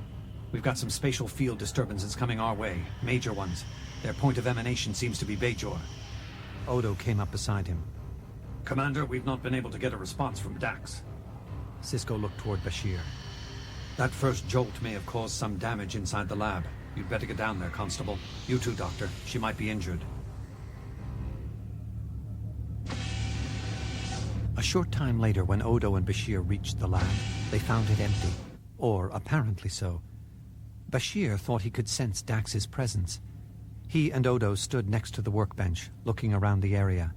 We've got some spatial field disturbances coming our way, major ones. Their point of emanation seems to be Bajor. Odo came up beside him. Commander, we've not been able to get a response from Dax. Sisko looked toward Bashir. That first jolt may have caused some damage inside the lab. You'd better get down there, Constable. You too, Doctor. She might be injured. A short time later, when Odo and Bashir reached the lab, they found it empty, or apparently so. Bashir thought he could sense Dax's presence. He and Odo stood next to the workbench, looking around the area.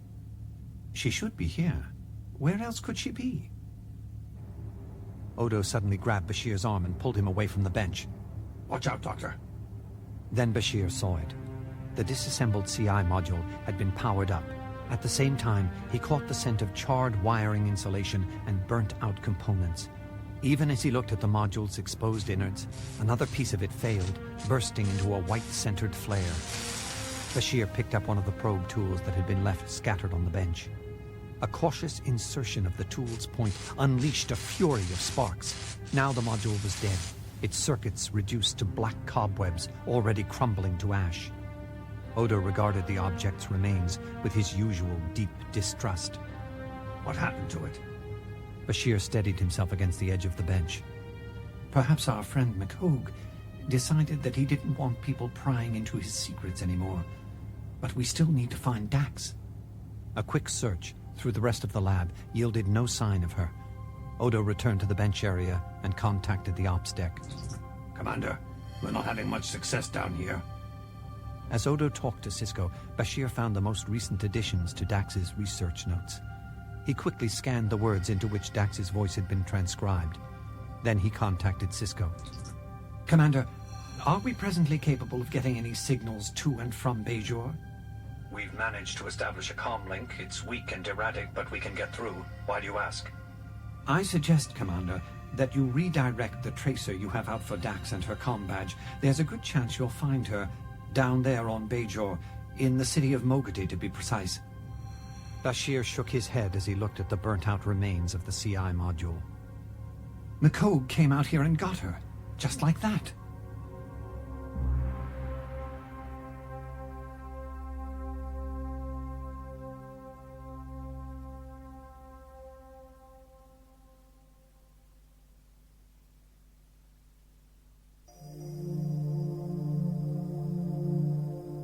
She should be here. Where else could she be? Odo suddenly grabbed Bashir's arm and pulled him away from the bench. Watch out, Doctor. Then Bashir saw it. The disassembled CI module had been powered up. At the same time, he caught the scent of charred wiring insulation and burnt-out components. Even as he looked at the module's exposed innards, another piece of it failed, bursting into a white-centered flare. Bashir picked up one of the probe tools that had been left scattered on the bench. A cautious insertion of the tool's point unleashed a fury of sparks. Now the module was dead, its circuits reduced to black cobwebs already crumbling to ash. Odo regarded the object's remains with his usual deep distrust. What happened to it? Bashir steadied himself against the edge of the bench. Perhaps our friend McHogue decided that he didn't want people prying into his secrets anymore. But we still need to find Dax. A quick search through the rest of the lab yielded no sign of her. Odo returned to the bench area and contacted the ops deck. Commander, we're not having much success down here. As Odo talked to Sisko, Bashir found the most recent additions to Dax's research notes. He quickly scanned the words into which Dax's voice had been transcribed. Then he contacted Sisko. Commander, are we presently capable of getting any signals to and from Bajor? We've managed to establish a comm link. It's weak and erratic, but we can get through. Why do you ask? I suggest, Commander, that you redirect the tracer you have out for Dax and her comm badge. There's a good chance you'll find her down there on Bajor, in the city of Mogadi, to be precise. Bashir shook his head as he looked at the burnt-out remains of the CI module. McHogue came out here and got her, just like that.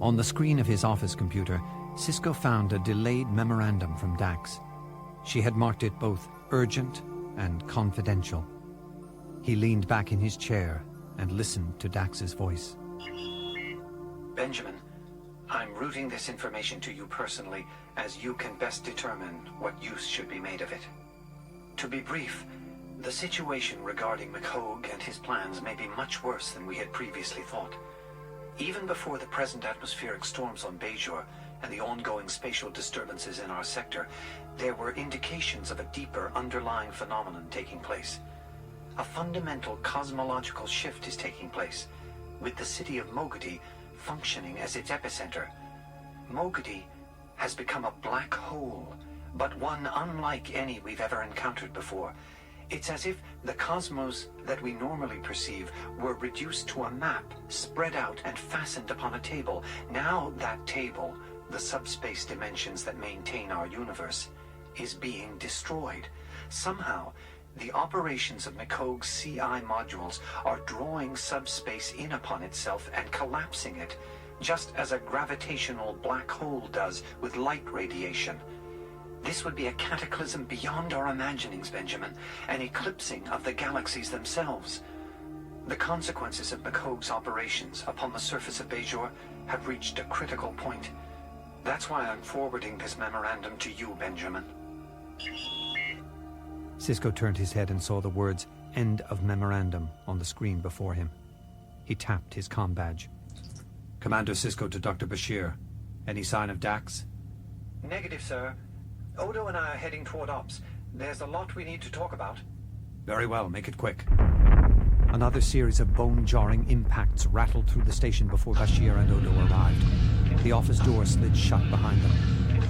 On the screen of his office computer, Sisko found a delayed memorandum from Dax. She had marked it both urgent and confidential. He leaned back in his chair and listened to Dax's voice. Benjamin, I'm routing this information to you personally, as you can best determine what use should be made of it. To be brief, the situation regarding McHogue and his plans may be much worse than we had previously thought. Even before the present atmospheric storms on Bajor and the ongoing spatial disturbances in our sector, there were indications of a deeper underlying phenomenon taking place. A fundamental cosmological shift is taking place, with the city of Mogadi functioning as its epicenter. Mogadi has become a black hole, but one unlike any we've ever encountered before. It's as if the cosmos that we normally perceive were reduced to a map, spread out and fastened upon a table. Now that table, the subspace dimensions that maintain our universe, is being destroyed. Somehow, the operations of McHogue's CI modules are drawing subspace in upon itself and collapsing it, just as a gravitational black hole does with light radiation. This would be a cataclysm beyond our imaginings, Benjamin, an eclipsing of the galaxies themselves. The consequences of McHogue's operations upon the surface of Bajor have reached a critical point. That's why I'm forwarding this memorandum to you, Benjamin. Sisko turned his head and saw the words, "End of Memorandum," on the screen before him. He tapped his comm badge. Commander Sisko to Dr. Bashir. Any sign of Dax? Negative, sir. Odo and I are heading toward Ops. There's a lot we need to talk about. Very well, make it quick. Another series of bone-jarring impacts rattled through the station before Bashir and Odo arrived. The office door slid shut behind them.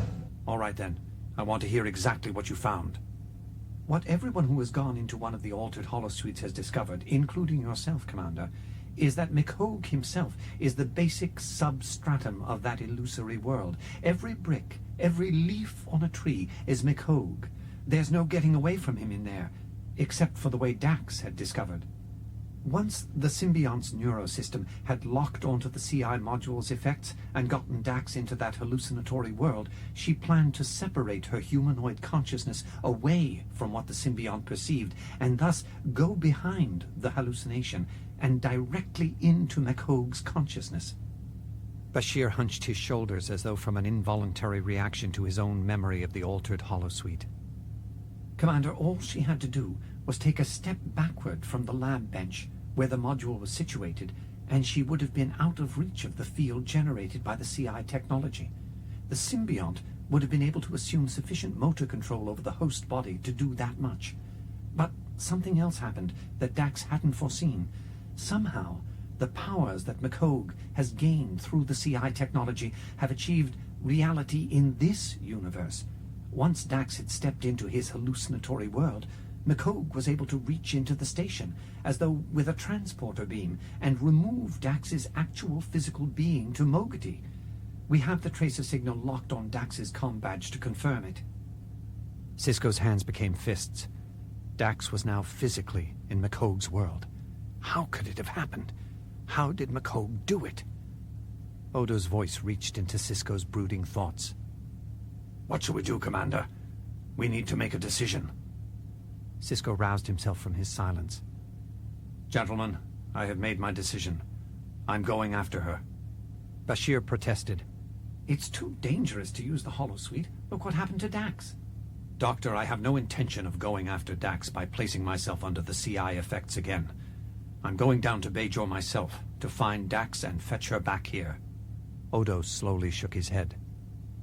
All right, then. I want to hear exactly what you found. What everyone who has gone into one of the altered holosuites has discovered, including yourself, Commander, is that McHogue himself is the basic substratum of that illusory world. Every brick, every leaf on a tree is McHogue. There's no getting away from him in there, except for the way Dax had discovered. Once the symbiont's neurosystem had locked onto the CI module's effects and gotten Dax into that hallucinatory world, she planned to separate her humanoid consciousness away from what the symbiont perceived, and thus go behind the hallucination and directly into McHogue's consciousness. Bashir hunched his shoulders as though from an involuntary reaction to his own memory of the altered holosuite. Commander, all she had to do was take a step backward from the lab bench where the module was situated, and she would have been out of reach of the field generated by the CI technology. The symbiont would have been able to assume sufficient motor control over the host body to do that much. But something else happened that Dax hadn't foreseen. Somehow, the powers that McHogue has gained through the CI technology have achieved reality in this universe. Once Dax had stepped into his hallucinatory world, McHogue was able to reach into the station, as though with a transporter beam, and remove Dax's actual physical being to Mogety. We have the tracer signal locked on Dax's comm badge to confirm it. Sisko's hands became fists. Dax was now physically in McHogue's world. How could it have happened? How did McHogue do it? Odo's voice reached into Sisko's brooding thoughts. What shall we do, Commander? We need to make a decision. Sisko roused himself from his silence. Gentlemen, I have made my decision. I'm going after her. Bashir protested. It's too dangerous to use the holosuite. Look what happened to Dax. Doctor, I have no intention of going after Dax by placing myself under the CI effects again. I'm going down to Bajor myself to find Dax and fetch her back here. Odo slowly shook his head.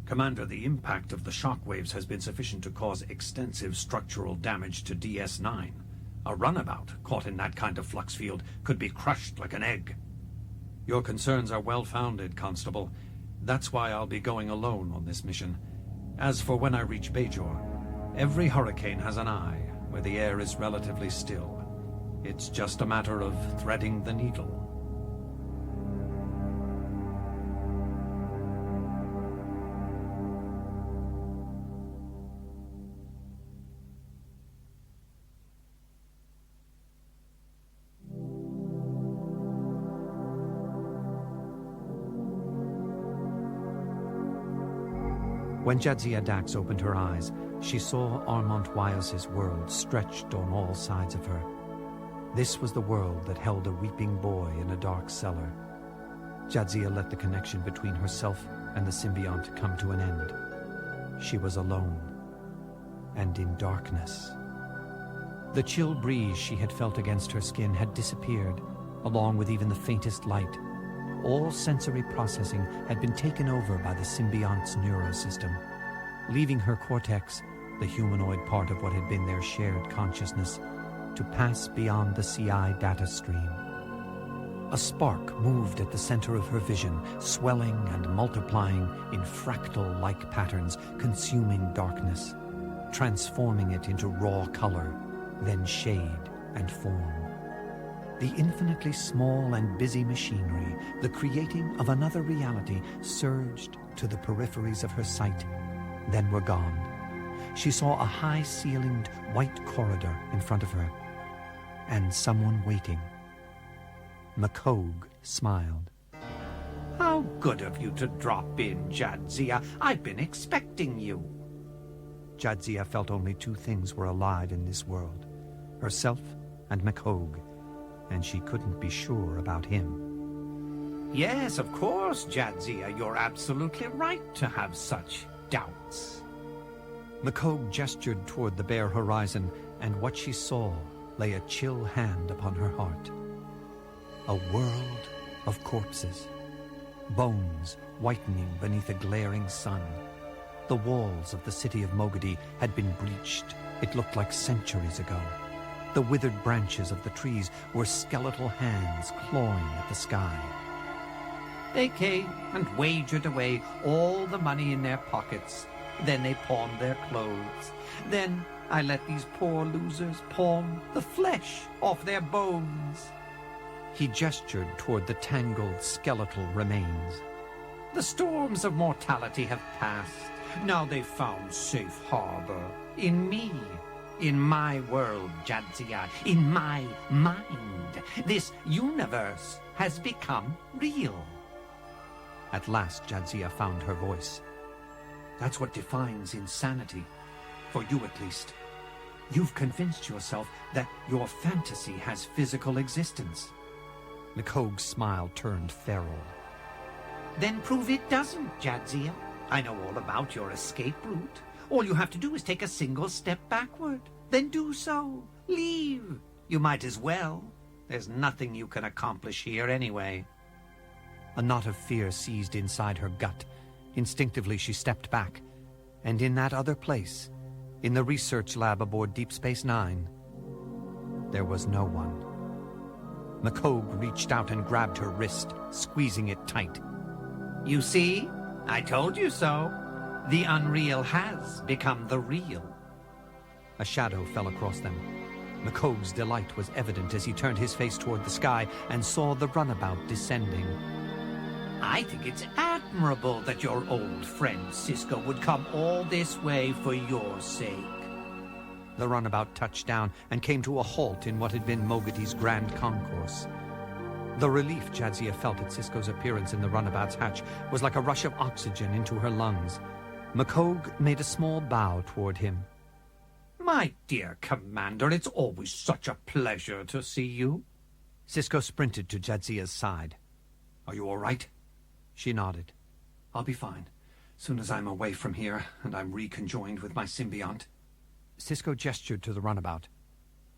Commander, the impact of the shockwaves has been sufficient to cause extensive structural damage to DS9. A runabout caught in that kind of flux field could be crushed like an egg. Your concerns are well-founded, Constable. That's why I'll be going alone on this mission. As for when I reach Bajor, every hurricane has an eye where the air is relatively still. It's just a matter of threading the needle. When Jadzia Dax opened her eyes, she saw Armand Wyos's world stretched on all sides of her. This was the world that held a weeping boy in a dark cellar. Jadzia let the connection between herself and the symbiont come to an end. She was alone, and in darkness. The chill breeze she had felt against her skin had disappeared, along with even the faintest light. All sensory processing had been taken over by the symbiont's neurosystem, leaving her cortex, the humanoid part of what had been their shared consciousness, to pass beyond the CI data stream. A spark moved at the center of her vision, swelling and multiplying in fractal-like patterns, consuming darkness, transforming it into raw color, then shade and form. The infinitely small and busy machinery, the creating of another reality, surged to the peripheries of her sight, then were gone. She saw a high-ceilinged white corridor in front of her, and someone waiting. McHogue smiled. How good of you to drop in, Jadzia. I've been expecting you. Jadzia felt only two things were alive in this world, herself and McHogue, and she couldn't be sure about him. Yes, of course, Jadzia. You're absolutely right to have such doubts. McHogue gestured toward the bare horizon, and what she saw lay a chill hand upon her heart. A world of corpses, bones whitening beneath a glaring sun. The walls of the city of Mogety had been breached. It looked like centuries ago. The withered branches of the trees were skeletal hands clawing at the sky. They came and wagered away all the money in their pockets. Then they pawned their clothes. Then I let these poor losers pawn the flesh off their bones. He gestured toward the tangled skeletal remains. The storms of mortality have passed. Now they've found safe harbor in me. In my world, Jadzia. In my mind. This universe has become real. At last, Jadzia found her voice. That's what defines insanity. For you, at least. You've convinced yourself that your fantasy has physical existence. McCoge's smile turned feral. Then prove it doesn't, Jadzia. I know all about your escape route. All you have to do is take a single step backward. Then do so. Leave. You might as well. There's nothing you can accomplish here anyway. A knot of fear seized inside her gut. Instinctively, she stepped back. And in that other place, in the research lab aboard Deep Space Nine, there was no one. McCoge reached out and grabbed her wrist, squeezing it tight. You see? I told you so. The unreal has become the real. A shadow fell across them. McCoge's delight was evident as he turned his face toward the sky and saw the runabout descending. I think it's admirable that your old friend Cisco would come all this way for your sake. The runabout touched down and came to a halt in what had been Mogadi's grand concourse. The relief Jadzia felt at Cisco's appearance in the runabout's hatch was like a rush of oxygen into her lungs. McCoge made a small bow toward him. My dear Commander, it's always such a pleasure to see you. Cisco sprinted to Jadzia's side. Are you all right? She nodded. I'll be fine. Soon as I'm away from here and I'm reconjoined with my symbiont. Cisco gestured to the runabout.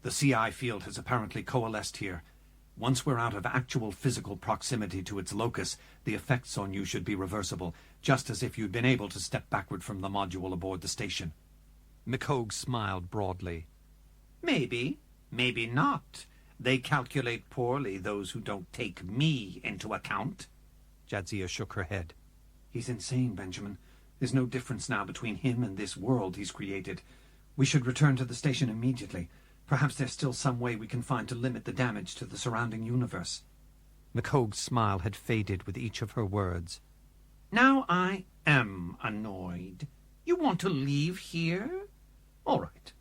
The CI field has apparently coalesced here. Once we're out of actual physical proximity to its locus, the effects on you should be reversible, just as if you'd been able to step backward from the module aboard the station. McCoge smiled broadly. Maybe, maybe not. They calculate poorly, those who don't take me into account. Jadzia shook her head. He's insane, Benjamin. There's no difference now between him and this world he's created. We should return to the station immediately. Perhaps there's still some way we can find to limit the damage to the surrounding universe. McCoge's smile had faded with each of her words. Now I am annoyed. You want to leave here? All right.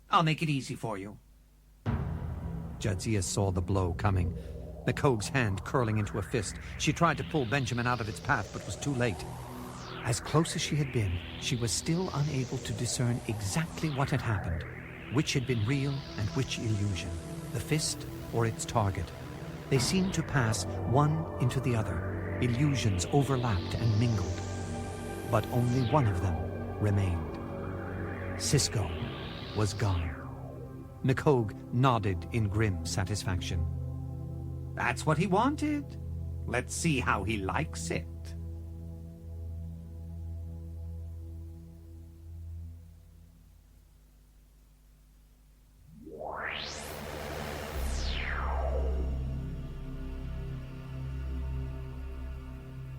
I'll make it easy for you. Jadzia saw the blow coming. McCoge's hand curling into a fist. She tried to pull Benjamin out of its path, but was too late. As close as she had been, she was still unable to discern exactly what had happened, which had been real and which illusion, the fist or its target. They seemed to pass one into the other. Illusions overlapped and mingled, but only one of them remained. Cisco was gone. McCoge nodded in grim satisfaction. That's what he wanted. Let's see how he likes it.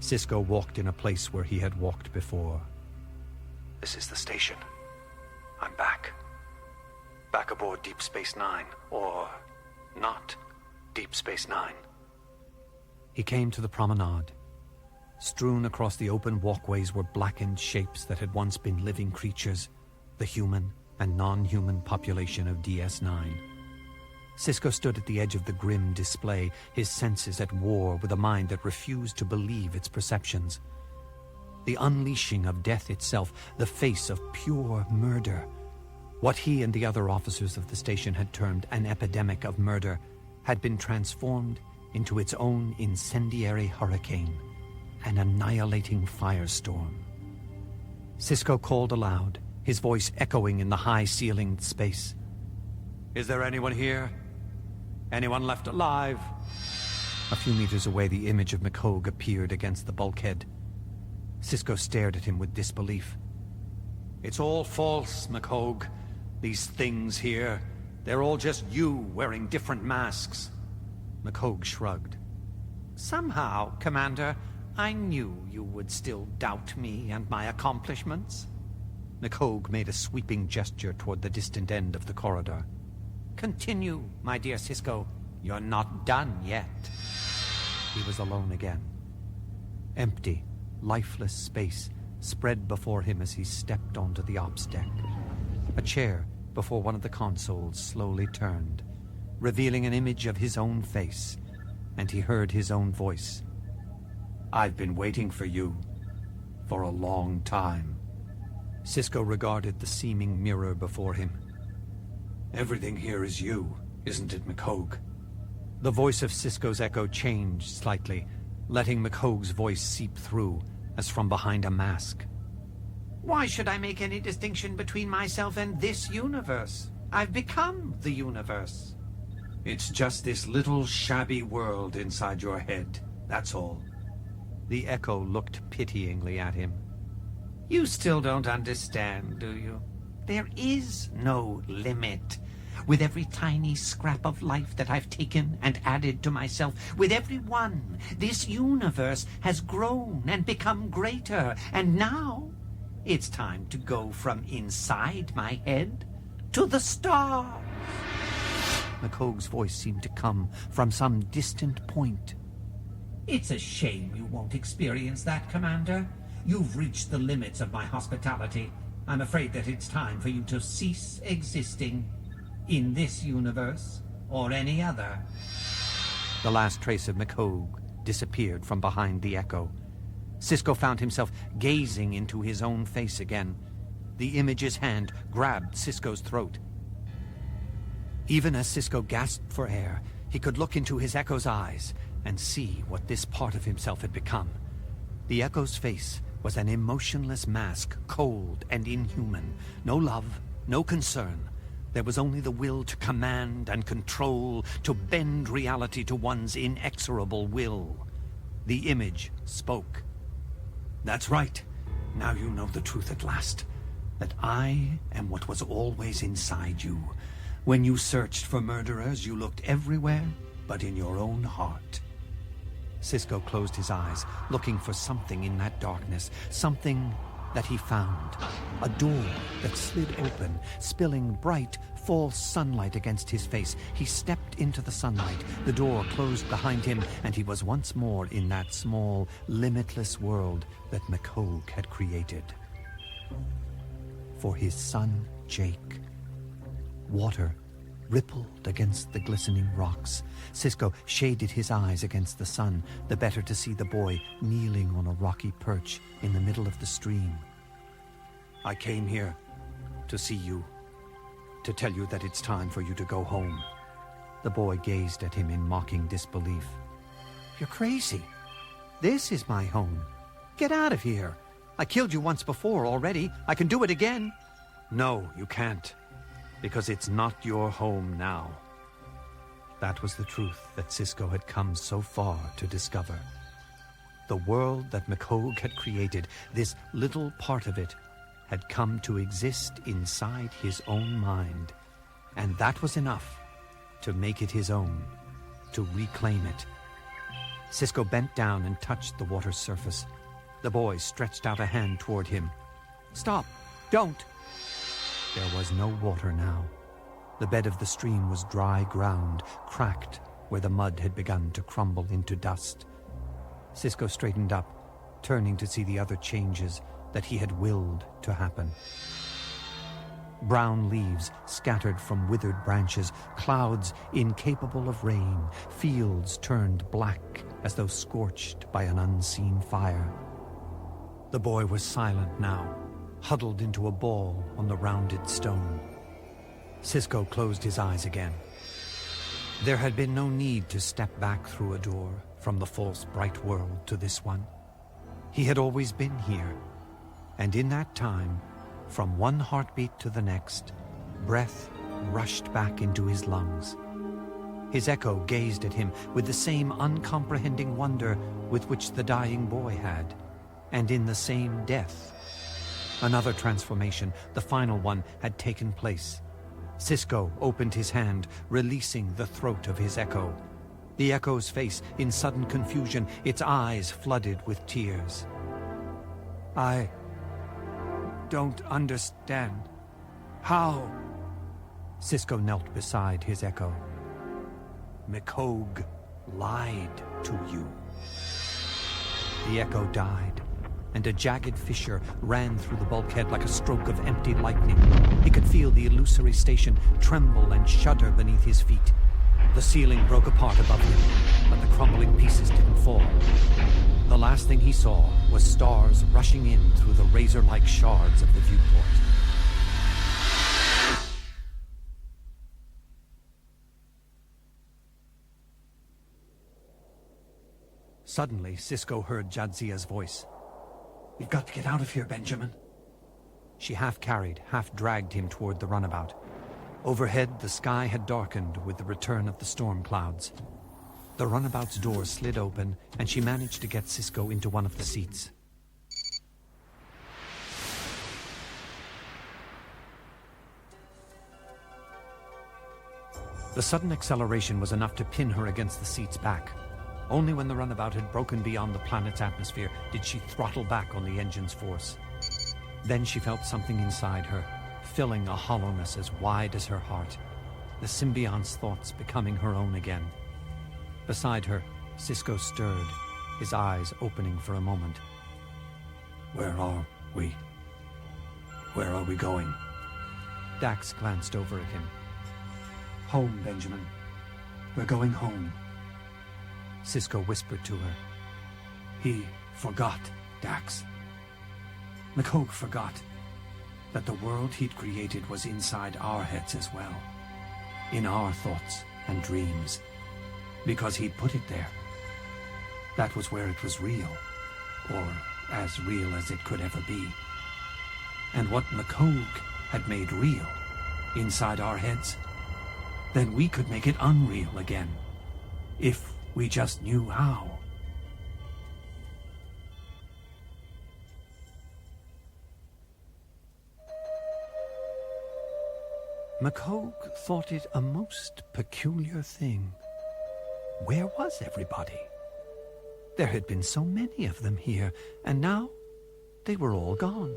Cisco walked in a place where he had walked before. This is the station. I'm back. Back aboard Deep Space Nine, or not Deep Space Nine. He came to the promenade. Strewn across the open walkways were blackened shapes that had once been living creatures, the human and non-human population of DS9. Cisco stood at the edge of the grim display, his senses at war with a mind that refused to believe its perceptions. The unleashing of death itself, the face of pure murder. What he and the other officers of the station had termed an epidemic of murder had been transformed into its own incendiary hurricane, an annihilating firestorm. Cisco called aloud, his voice echoing in the high-ceilinged space. "Is there anyone here? Anyone left alive?" A few meters away, the image of McCoge appeared against the bulkhead. Cisco stared at him with disbelief. "It's all false, McCoge. These things here, They're all just you wearing different masks. McHogue shrugged. Somehow, Commander, I knew you would still doubt me and my accomplishments. McHogue made a sweeping gesture toward the distant end of the corridor. Continue, my dear Sisko. You're not done yet. He was alone again. Empty, lifeless space spread before him as he stepped onto the ops deck. A chair before one of the consoles slowly turned, revealing an image of his own face, and he heard his own voice. I've been waiting for you for a long time. Sisko regarded the seeming mirror before him. Everything here is you, isn't it, McHogue? The voice of Sisko's echo changed slightly, letting McHogue's voice seep through, as from behind a mask. Why should I make any distinction between myself and this universe? I've become the universe. It's just this little shabby world inside your head, that's all. The echo looked pityingly at him. You still don't understand, do you? There is no limit. With every tiny scrap of life that I've taken and added to myself, with every one, this universe has grown and become greater, and now it's time to go from inside my head to the stars. McHogue's voice seemed to come from some distant point. It's a shame you won't experience that, Commander. You've reached the limits of my hospitality. I'm afraid that it's time for you to cease existing. In this universe, or any other. The last trace of McHogue disappeared from behind the echo. Sisko found himself gazing into his own face again. The image's hand grabbed Sisko's throat. Even as Sisko gasped for air, he could look into his echo's eyes and see what this part of himself had become. The echo's face was an emotionless mask, cold and inhuman. No love, no concern. There was only the will to command and control, to bend reality to one's inexorable will. The image spoke. That's right. Now you know the truth at last. That I am what was always inside you. When you searched for murderers, you looked everywhere but in your own heart. Sisko closed his eyes, looking for something in that darkness, something that he found. A door that slid open, spilling bright, false sunlight against his face. He stepped into the sunlight. The door closed behind him, and he was once more in that small, limitless world that McHogue had created. For his son, Jake. Water rippled against the glistening rocks. Sisko shaded his eyes against the sun, the better to see the boy kneeling on a rocky perch in the middle of the stream. I came here to see you, to tell you that it's time for you to go home. The boy gazed at him in mocking disbelief. You're crazy. This is my home. Get out of here. I killed you once before already. I can do it again. No, you can't. Because it's not your home now. That was the truth that Sisko had come so far to discover. The world that McHogue had created, this little part of it, had come to exist inside his own mind. And that was enough to make it his own, to reclaim it. Sisko bent down and touched the water's surface. The boy stretched out a hand toward him. Stop! Don't! There was no water now. The bed of the stream was dry ground, cracked where the mud had begun to crumble into dust. Sisko straightened up, turning to see the other changes that he had willed to happen. Brown leaves scattered from withered branches, clouds incapable of rain, fields turned black as though scorched by an unseen fire. The boy was silent now, huddled into a ball on the rounded stone. Sisko closed his eyes again. There had been no need to step back through a door from the false bright world to this one. He had always been here, and in that time, from one heartbeat to the next, breath rushed back into his lungs. His echo gazed at him with the same uncomprehending wonder with which the dying boy had, and in the same death. Another transformation, the final one, had taken place. Cisco opened his hand, releasing the throat of his Echo. The Echo's face in sudden confusion, its eyes flooded with tears. I don't understand. How? Cisco knelt beside his Echo. McHogue lied to you. The Echo died, and a jagged fissure ran through the bulkhead like a stroke of empty lightning. He could feel the illusory station tremble and shudder beneath his feet. The ceiling broke apart above him, but the crumbling pieces didn't fall. The last thing he saw was stars rushing in through the razor-like shards of the viewport. Suddenly, Cisco heard Jadzia's voice. We've got to get out of here, Benjamin. She half carried, half dragged him toward the runabout. Overhead, the sky had darkened with the return of the storm clouds. The runabout's door slid open, and she managed to get Cisco into one of the seats. The sudden acceleration was enough to pin her against the seat's back. Only when the runabout had broken beyond the planet's atmosphere did she throttle back on the engine's force. Then she felt something inside her, filling a hollowness as wide as her heart, the symbiont's thoughts becoming her own again. Beside her, Cisco stirred, his eyes opening for a moment. Where are we? Where are we going? Dax glanced over at him. Home, Benjamin. We're going home. Cisco whispered to her. He forgot, Dax. McHogue forgot that the world he'd created was inside our heads as well. In our thoughts and dreams. Because he'd put it there. That was where it was real. Or as real as it could ever be. And what McHogue had made real inside our heads, then we could make it unreal again. If we just knew how. McHogue thought it a most peculiar thing. Where was everybody? There had been so many of them here, and now they were all gone.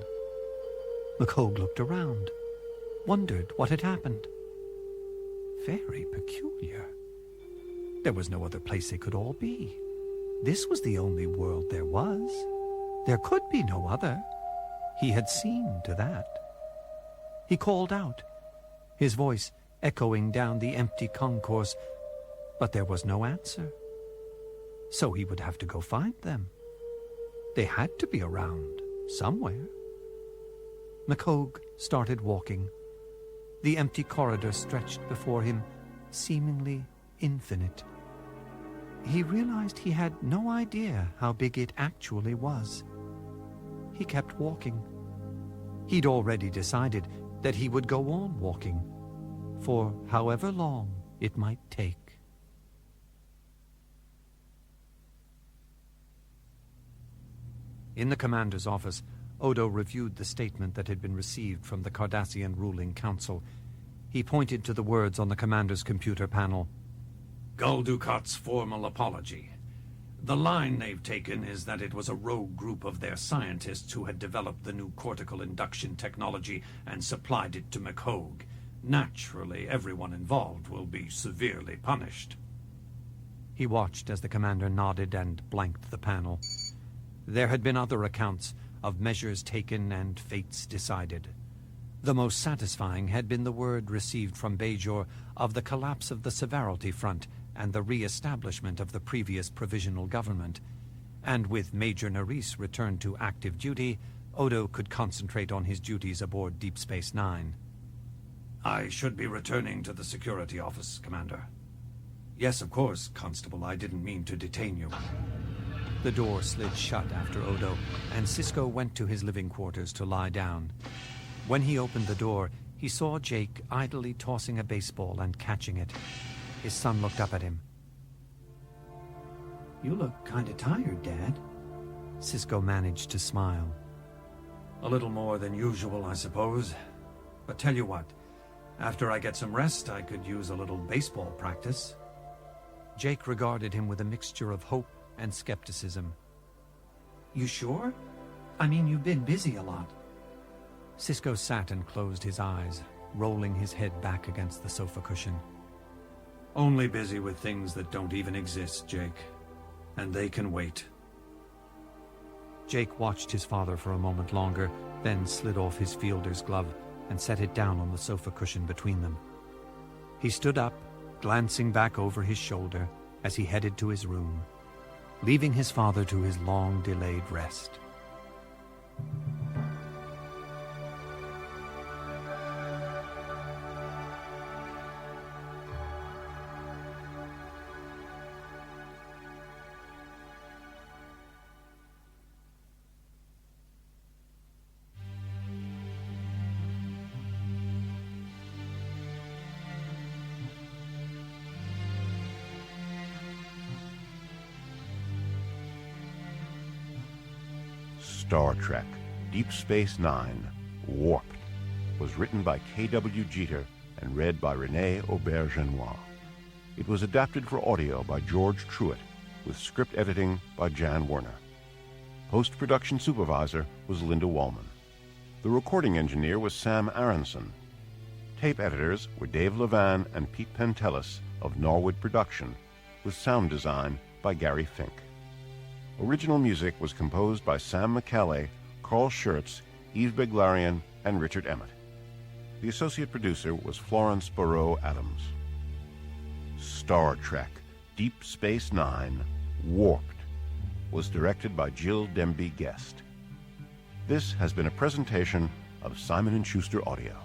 McHogue looked around, wondered what had happened. Very peculiar. There was no other place they could all be. This was the only world there was. There could be no other. He had seen to that. He called out, his voice echoing down the empty concourse, but there was no answer. So he would have to go find them. They had to be around, somewhere. McHogue started walking. The empty corridor stretched before him, seemingly infinite. He realized he had no idea how big it actually was. He kept walking. He'd already decided that he would go on walking, for however long it might take. In the commander's office, Odo reviewed the statement that had been received from the Cardassian ruling council. He pointed to the words on the commander's computer panel. Gul Dukat's formal apology. The line they've taken is that it was a rogue group of their scientists who had developed the new cortical induction technology and supplied it to McHogue. Naturally, everyone involved will be severely punished. He watched as the commander nodded and blanked the panel. There had been other accounts of measures taken and fates decided. The most satisfying had been the word received from Bajor of the collapse of the Severalty Front and the re-establishment of the previous provisional government. And with Major Nerys returned to active duty, Odo could concentrate on his duties aboard Deep Space Nine. I should be returning to the security office, Commander. Yes, of course, Constable. I didn't mean to detain you. The door slid shut after Odo, and Cisco went to his living quarters to lie down. When he opened the door, he saw Jake idly tossing a baseball and catching it. His son looked up at him. You look kind of tired, Dad. Cisco managed to smile. A little more than usual, I suppose. But tell you what, After I get some rest, I could use a little baseball practice. Jake regarded him with a mixture of hope and skepticism. You sure? I mean, you've been busy a lot. Cisco sat and closed his eyes, rolling his head back against the sofa cushion. Only busy with things that don't even exist, Jake. And they can wait. Jake watched his father for a moment longer, then slid off his fielder's glove and set it down on the sofa cushion between them. He stood up, glancing back over his shoulder as he headed to his room, leaving his father to his long-delayed rest. Star Trek Deep Space Nine, Warped, was written by K.W. Jeter and read by Renee Aubergenois. It was adapted for audio by George Truitt, with script editing by Jan Werner. Post-production supervisor was Linda Wallman. The recording engineer was Sam Aronson. Tape editors were Dave Levan and Pete Pentelis of Norwood Production, with sound design by Gary Fink. Original music was composed by Sam McCallie, Carl Schurtz, Yves Beglarian, and Richard Emmett. The associate producer was Florence Barreau Adams. Star Trek Deep Space Nine, Warped, was directed by Jill Demby Guest. This has been a presentation of Simon & Schuster Audio.